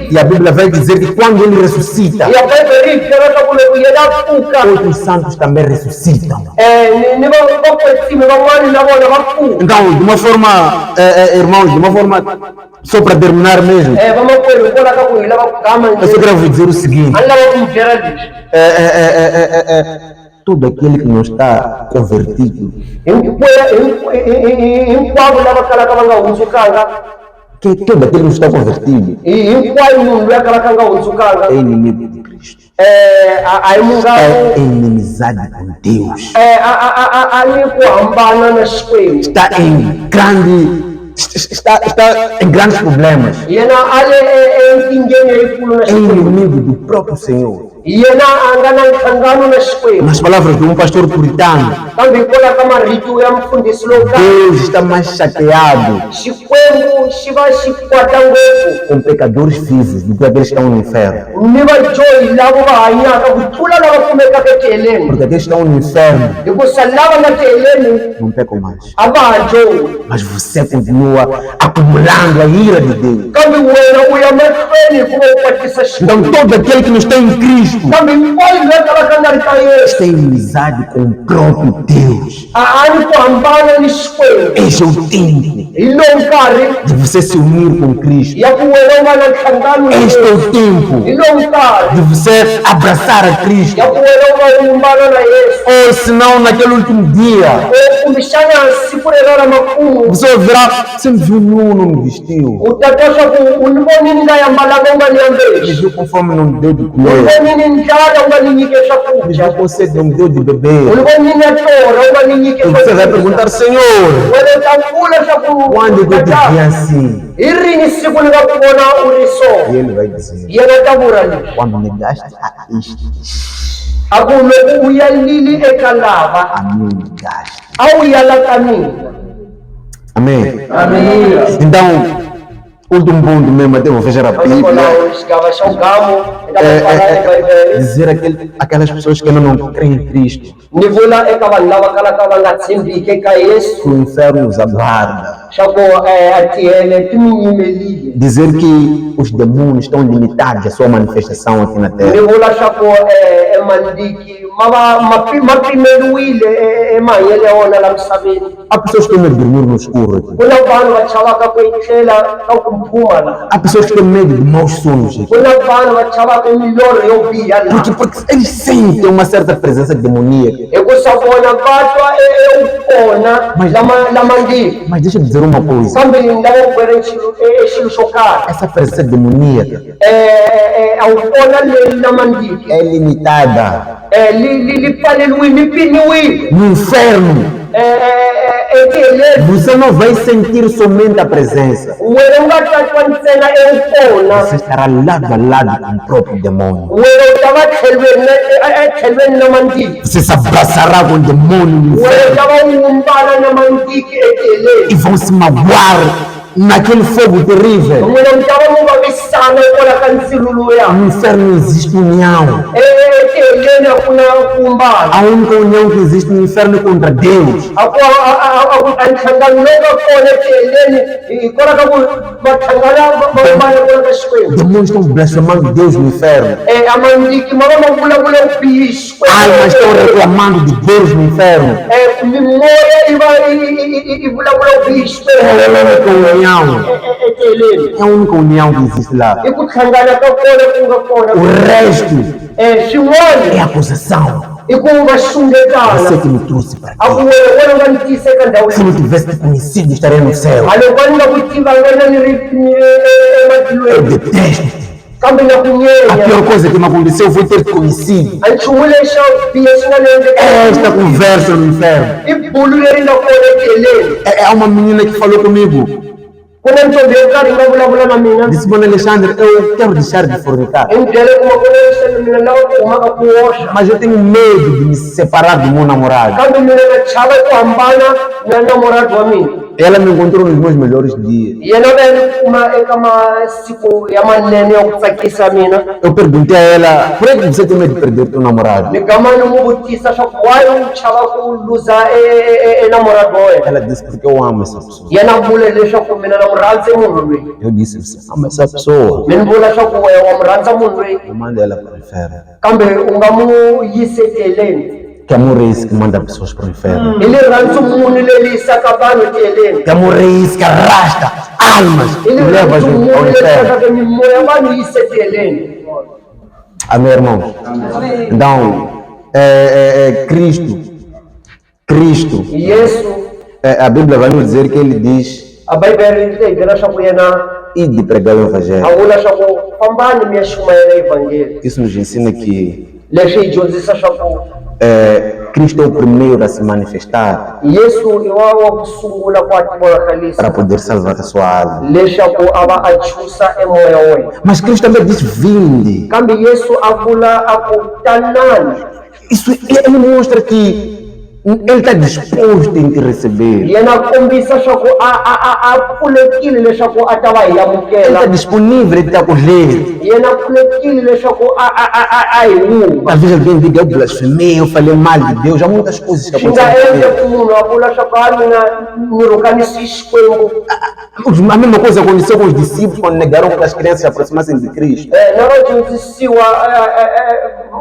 [SPEAKER 1] E a Bíblia vai dizer que quando ele ressuscita, outros santos também ressuscitam. Então, de uma forma, irmãos, de uma forma, só para terminar mesmo, eu só quero dizer o seguinte: todo aquele que não está convertido, todo aquele que não está convertido é inimigo de Cristo. É inimizade com Deus. Está em grandes problemas. É inimigo do próprio Senhor. Nas palavras de um pastor puritano, Deus está mais chateado com pecadores vivos do que aqueles que estão no inferno.
[SPEAKER 2] kumeka ke teleni
[SPEAKER 1] porque aqueles que estão no inferno
[SPEAKER 2] hikusa lava nga teleni
[SPEAKER 1] não pecam mais.
[SPEAKER 2] abajo
[SPEAKER 1] Mas você continua acumulando a ira de Deus.
[SPEAKER 2] kambe wena uya mahlweni kuva u kwatisa
[SPEAKER 1] Então todo aquele que não está em Cristo
[SPEAKER 2] kambe hinkwavo loyi kalaka nga ri ka Yesu
[SPEAKER 1] tem inimizade com o próprio Deus.
[SPEAKER 2] a ni ku hambana ni Xikwembu.
[SPEAKER 1] Esse é o tempo
[SPEAKER 2] Hi lowu nkarhi
[SPEAKER 1] de você se unir com Cristo.
[SPEAKER 2] ya ku wena u va na nhlangano na
[SPEAKER 1] Este é
[SPEAKER 2] Yesu.
[SPEAKER 1] o tempo
[SPEAKER 2] Hi lowu nkarhi
[SPEAKER 1] de você abraçar a Cristo.
[SPEAKER 2] ya ku wena u va u mbana na Yesu.
[SPEAKER 1] Ou senão naquele último dia
[SPEAKER 2] Kumbexana siku rero ra makumu
[SPEAKER 1] você vai virar, você me viu nu, não me vestiu.
[SPEAKER 2] u ta twa swa ku u ni vonini nga yambalanga u nga ni
[SPEAKER 1] Me
[SPEAKER 2] yambexi
[SPEAKER 1] viu com fome, não me deu de
[SPEAKER 2] u ni
[SPEAKER 1] comer.
[SPEAKER 2] vonini ndlala u nga ni nyike
[SPEAKER 1] Me
[SPEAKER 2] swakudya
[SPEAKER 1] viu com sede, não me deu de
[SPEAKER 2] u ni
[SPEAKER 1] beber.
[SPEAKER 2] vonini ya tora u nga ni nyike
[SPEAKER 1] E você vai perguntar, Senhor,
[SPEAKER 2] wena u ta vula swa ku
[SPEAKER 1] quando que eu te vi assim?
[SPEAKER 2] hi rini siku ni nga ku vona u ri so
[SPEAKER 1] E ele vai dizer,
[SPEAKER 2] yena ta vula leswi
[SPEAKER 1] quando negaste a este,
[SPEAKER 2] a ku loko u yalile eka lava
[SPEAKER 1] a mim negaste.
[SPEAKER 2] a wu yala ka mina.
[SPEAKER 1] Amém?
[SPEAKER 2] Amém.
[SPEAKER 1] Então, último ponto mesmo, até vou fechar a Bíblia.
[SPEAKER 2] Xigava xa ugamo eka vatswalani va yivele
[SPEAKER 1] Dizer aquelas pessoas que ainda não creem em Cristo,
[SPEAKER 2] ni vula eka vanhu lava kalaka va nga tshembiki eka Yesu
[SPEAKER 1] que o inferno os aguarda.
[SPEAKER 2] xa ku a tihele ti mi yimelile.
[SPEAKER 1] Dizer que os demônios estão limitados à sua manifestação aqui na
[SPEAKER 2] Ni
[SPEAKER 1] Terra.
[SPEAKER 2] vula xa ku mandiki ma pimeliwile mahanyelo ya wona la misaveni.
[SPEAKER 1] Há pessoas que têm medo de dormir no escuro aqui.
[SPEAKER 2] Ku na vanhu va chavaka ku etlela ka ku phuma la.
[SPEAKER 1] Há pessoas que têm medo de maus sonhos aqui.
[SPEAKER 2] Ku na vanhu va chavaka milorho yo biha la.
[SPEAKER 1] Porque eles sentem uma certa presença demoníaca.
[SPEAKER 2] Hikusa vona va twa kona lama ndiki.
[SPEAKER 1] Mas deixa eu dizer uma coisa.
[SPEAKER 2] Kambe ni lava ku vele xilo xo karhi.
[SPEAKER 1] Essa presença demoníaca
[SPEAKER 2] A wu kona leyi lama ndiki.
[SPEAKER 1] é limitada.
[SPEAKER 2] Li pfaleliwile, li pimiwile.
[SPEAKER 1] No inferno,
[SPEAKER 2] Etileni
[SPEAKER 1] você não vai sentir somente a presença.
[SPEAKER 2] wena u nga ta twa ntsena kona.
[SPEAKER 1] Você estará lado a lado com o próprio demônio.
[SPEAKER 2] Wena u ta va tlhelweni na mandiki.
[SPEAKER 1] Você se abraçará com o demônio no
[SPEAKER 2] Wena u
[SPEAKER 1] inferno
[SPEAKER 2] ta va wumbana na mandiki etileni.
[SPEAKER 1] e vão se magoar naquele fogo terrível.
[SPEAKER 2] Wena u ta va mu vavisana hikwalaho ka ndzilo luya.
[SPEAKER 1] No inferno não existe união.
[SPEAKER 2] Etileni a ku na ku mbana.
[SPEAKER 1] A única união que existe no inferno é contra Deus.
[SPEAKER 2] A nhlangano lowu nga kona etileni hikwalaho ka ku va hlangana va mbana hikwalaho ka Xikwembu.
[SPEAKER 1] Demônios estão blasfemando Deus no inferno.
[SPEAKER 2] A mandiki ma va ma vulavula vubihi
[SPEAKER 1] Almas estão reclamando de Deus no inferno.
[SPEAKER 2] mimoya i vulavula vubihi
[SPEAKER 1] É a única união.
[SPEAKER 2] eteleni
[SPEAKER 1] É a única união que existe lá.
[SPEAKER 2] i ku hlangana ka kona ku nga kona.
[SPEAKER 1] O resto
[SPEAKER 2] Swin'wana
[SPEAKER 1] é acusação.
[SPEAKER 2] i ku va
[SPEAKER 1] Você
[SPEAKER 2] xungetana
[SPEAKER 1] que me trouxe para
[SPEAKER 2] a ku
[SPEAKER 1] aqui.
[SPEAKER 2] wena nga ni tiyisa eka ndhawu
[SPEAKER 1] Se
[SPEAKER 2] leyi.
[SPEAKER 1] não tivesse te conhecido, estaria no céu.
[SPEAKER 2] A loko a ni nga ku tivangana ni ri
[SPEAKER 1] Eu
[SPEAKER 2] ematilweni
[SPEAKER 1] detesto.
[SPEAKER 2] kambe na ku
[SPEAKER 1] A
[SPEAKER 2] nyenya
[SPEAKER 1] pior coisa que me aconteceu foi ter te conhecido.
[SPEAKER 2] a nchumu lexa biha xi nga ni
[SPEAKER 1] Esta
[SPEAKER 2] endleka
[SPEAKER 1] conversa no inferno.
[SPEAKER 2] i bulu leri nga kona etlheleni.
[SPEAKER 1] É uma menina que falou comigo.
[SPEAKER 2] Ku na ntombi yo karhi yi nga vulavula na mina
[SPEAKER 1] Disse, Mano Alexandre, eu quero deixar de fornicar.
[SPEAKER 2] i ni byele ku ma ku na mina lava ku humaka ku oxa.
[SPEAKER 1] Mas eu tenho medo de me separar do meu namorado.
[SPEAKER 2] Kambe mina na chava ku hambana na namorado wa mina.
[SPEAKER 1] Ela me encontrou nos meus melhores dias.
[SPEAKER 2] Yena va ni kuma eka masiku ya manene ya ku tsakisa mina.
[SPEAKER 1] Eu perguntei a ela, por que você tem medo de perder teu namorado?
[SPEAKER 2] Ni gama ni n'wi vutisa swa ku why u chava ku luza namorado wa wena.
[SPEAKER 1] Ela disse, porque eu amo essa pessoa.
[SPEAKER 2] Yena a vula leswaku mina na n'wi rhandze munhu loyi.
[SPEAKER 1] Eu disse, você ama essa pessoa.
[SPEAKER 2] Mi ni vula swa ku wena wa n'wi rhandza munhu loyi
[SPEAKER 1] Eu mando ela para o inferno.
[SPEAKER 2] kambe u nga mu yisa etlheleni.
[SPEAKER 1] Que amor é esse que manda pessoas para o inferno?
[SPEAKER 2] Hi rirhandzu muni leri yisaka vanhu etlheleni.
[SPEAKER 1] Que amor é esse que arrasta almas
[SPEAKER 2] Hi
[SPEAKER 1] e leva
[SPEAKER 2] rirhandzu
[SPEAKER 1] junto ao
[SPEAKER 2] muni leri
[SPEAKER 1] inferno?
[SPEAKER 2] yisaka mimoya ya vanhu yisa etlheleni.
[SPEAKER 1] Amém, irmãos? Então, Cristo,
[SPEAKER 2] Yesu
[SPEAKER 1] a Bíblia vai nos dizer que ele diz,
[SPEAKER 2] a Bibele yi byela swa ku yena
[SPEAKER 1] ide pregar o Evangelho.
[SPEAKER 2] a vula swa ku fambani mi ya xumayela evhangeli.
[SPEAKER 1] Isso nos ensina que
[SPEAKER 2] Leswi hi dyondzisa swa ku
[SPEAKER 1] Cristo é o primeiro a se manifestar
[SPEAKER 2] Yesu i wa ku sungula ku a tivonakalisa
[SPEAKER 1] para poder salvar a sua alma.
[SPEAKER 2] leswaku a va a chusa emoya wa wena.
[SPEAKER 1] Mas Cristo também diz, vinde.
[SPEAKER 2] Kambe Yesu a vula a ku tanani.
[SPEAKER 1] Isso ele mostra que Ele está disposto em te receber.
[SPEAKER 2] yena kombisa leswaku a pfulekile leswaku a ta va hi
[SPEAKER 1] Ele está
[SPEAKER 2] amukela,
[SPEAKER 1] disponível em te acolher.
[SPEAKER 2] yena pfulekile leswaku a hi wumba.
[SPEAKER 1] Talvez alguém diga, eu blasfemei, eu falei mal de Deus. Há muitas coisas que
[SPEAKER 2] Swi nga endle
[SPEAKER 1] acontecem.
[SPEAKER 2] ku munhu a vula leswaku ni rhukanisi xikwembu.
[SPEAKER 1] A mesma coisa aconteceu com os discípulos quando negaram que as crianças se aproximassem de Cristo.
[SPEAKER 2] Na vadyondzisiwa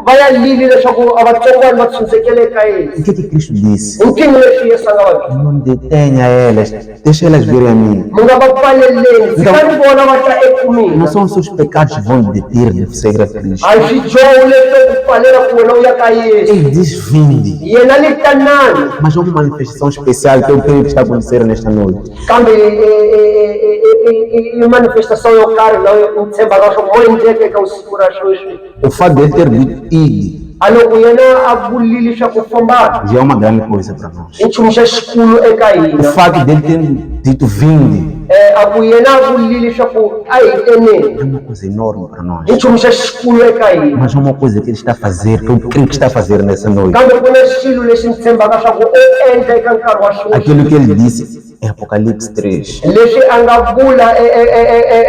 [SPEAKER 2] va ya lili leswaku a vatsongwana va tshundzekele eka Yesu.
[SPEAKER 1] O que Cristo disse?
[SPEAKER 2] I ncini leswi Yesu a nga va byela?
[SPEAKER 1] Não detenha elas, deixa elas virem a mim.
[SPEAKER 2] Mi nga va pfaleleni, tshikani vona va ta eku
[SPEAKER 1] Não
[SPEAKER 2] mina.
[SPEAKER 1] são os seus pecados que vão deter de seguir a Cristo.
[SPEAKER 2] A hi swi dyoho leswo ku pfalela ku wena u ya ka Yesu.
[SPEAKER 1] Ele diz, vinde.
[SPEAKER 2] Yena ni tanani,
[SPEAKER 1] Mas há uma manifestação especial que eu creio que está acontecendo nesta noite.
[SPEAKER 2] kambe i manifestação yo karhi leyi ni tshembaka leswaku mo endleka eka siku ra sweswi.
[SPEAKER 1] O fato de ele ter dito, ide,
[SPEAKER 2] A loko yena a vulile leswaku fambani,
[SPEAKER 1] já é uma grande coisa para nós.
[SPEAKER 2] i nchumu xa xikulu eka
[SPEAKER 1] O
[SPEAKER 2] hina.
[SPEAKER 1] fato de ele ter dito, vinde,
[SPEAKER 2] A ku yena a vulile leswaku a hi teneni,
[SPEAKER 1] é uma coisa enorme para nós.
[SPEAKER 2] i nchumu xa xikulu eka hina.
[SPEAKER 1] Mas é uma coisa que ele está a fazer, que eu creio que está a fazer nessa noite.
[SPEAKER 2] Kambe ku na xilo lexi ni tshembaka leswaku u endla eka nkarhi wa sweswi.
[SPEAKER 1] Aquilo que ele disse em Apocalipse 3.
[SPEAKER 2] Leswi a nga vula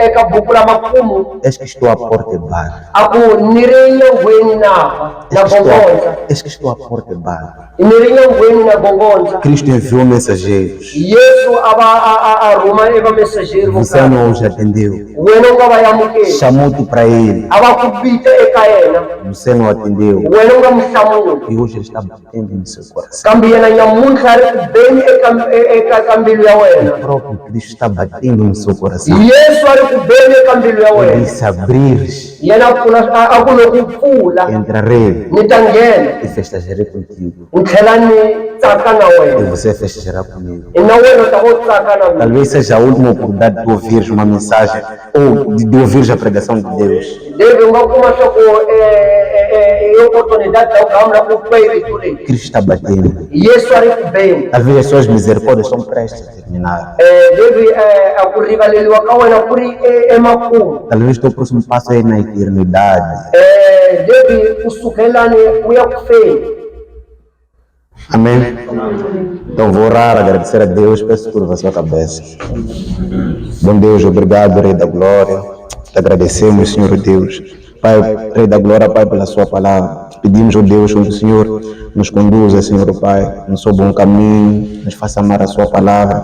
[SPEAKER 2] eka buku ra makumu,
[SPEAKER 1] Eis que estou à porta e bato.
[SPEAKER 2] a ku ni ri nyangweni na gongonza,
[SPEAKER 1] Eis que estou à porta e bato.
[SPEAKER 2] ni ri nyangweni na gongonza.
[SPEAKER 1] Cristo enviou mensageiros.
[SPEAKER 2] Yesu a rhuma eka messageri vo
[SPEAKER 1] Você
[SPEAKER 2] karhi,
[SPEAKER 1] não os atendeu.
[SPEAKER 2] wena u nga va yamukeli,
[SPEAKER 1] Chamou-te para ele.
[SPEAKER 2] a va ku vita eka yena,
[SPEAKER 1] Você não atendeu.
[SPEAKER 2] wena u nga mu hlamuli.
[SPEAKER 1] E hoje ele está batendo no seu coração.
[SPEAKER 2] Kambe yena nyamuntlha a ri ku beni eka mbilu ya
[SPEAKER 1] O
[SPEAKER 2] wena.
[SPEAKER 1] próprio Cristo está batendo no seu coração.
[SPEAKER 2] Yesu a ri ku beni eka mbilu ya
[SPEAKER 1] Ele
[SPEAKER 2] wena.
[SPEAKER 1] disse, abrires,
[SPEAKER 2] Yena a ku loko pfula
[SPEAKER 1] entrarei
[SPEAKER 2] ni ta nghena,
[SPEAKER 1] e festejarei contigo.
[SPEAKER 2] ni tlhela ni tsaka na
[SPEAKER 1] E
[SPEAKER 2] wena,
[SPEAKER 1] você festejará comigo.
[SPEAKER 2] na wena u ta vo tsaka na mina.
[SPEAKER 1] Talvez seja a última oportunidade de ouvires uma mensagem ou de ouvires a pregação de Deus.
[SPEAKER 2] Levi u nga kuma leswaku i opportunidade ya ku hamba ku twa hi vito leyi.
[SPEAKER 1] Cristo está batendo.
[SPEAKER 2] Yesu a ri ku beni.
[SPEAKER 1] Talvez as suas misericórdias estão prestes a terminar.
[SPEAKER 2] Levi a ku rivaleliwa ka wena ku ri emakumu.
[SPEAKER 1] Talvez o teu próximo passo é na eternidade.
[SPEAKER 2] Levi kusukelani u ya ku feni.
[SPEAKER 1] Amém? Então vou orar, agradecer a Deus, peço curva a sua cabeça. Bom Deus, obrigado, Rei da Glória. Te agradecemos, Senhor Deus. Pai, Rei da Glória, Pai, pela sua palavra. Pedimos, ó Deus, onde o Senhor nos conduza, Senhor Pai, no seu bom caminho, nos faça amar a sua palavra,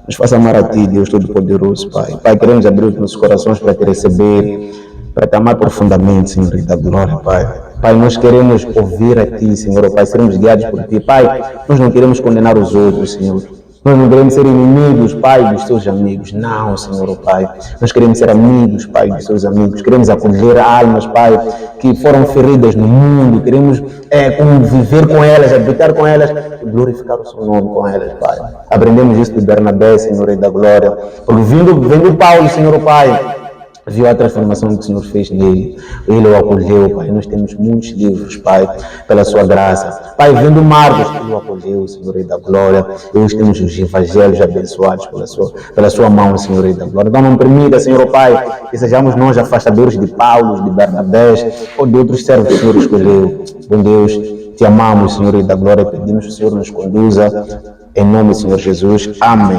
[SPEAKER 1] nos faça amar a Ti, Deus Todo-Poderoso, Pai. Pai, queremos abrir os nossos corações para Te receber, para Te amar profundamente, Senhor Rei da Glória, Pai. Pai, nós queremos ouvir a Ti, Senhor, Pai, seremos guiados por Ti. Pai, nós não queremos condenar os outros, Senhor. Nós não queremos ser inimigos, Pai, dos Teus amigos. Não, Senhor, Pai. Nós queremos ser amigos, Pai, dos Teus amigos. Queremos acolher almas, Pai, que foram feridas no mundo. Queremos conviver com elas, habitar com elas e glorificar o Seu nome com elas, Pai. Aprendemos isso de Bernabé, Senhor, Rei da Glória. Porque vendo Paulo, Senhor, Pai, viu a transformação que o Senhor fez nele. Ele o acolheu, Pai. Nós temos muitos livros, Pai, pela sua graça. Pai, vendo Marcos, Ele o acolheu, Senhor Rei da Glória. E hoje temos os evangelhos abençoados pela sua mão, Senhor Rei da Glória. Então não permita, Senhor Pai, que sejamos nós afastadores de Paulo, de Bernabé ou de outros servos que o Senhor escolheu. Bom Deus, Te amamos, Senhor Rei da Glória. Pedimos que o Senhor nos conduza. Em nome do Senhor Jesus. Amém.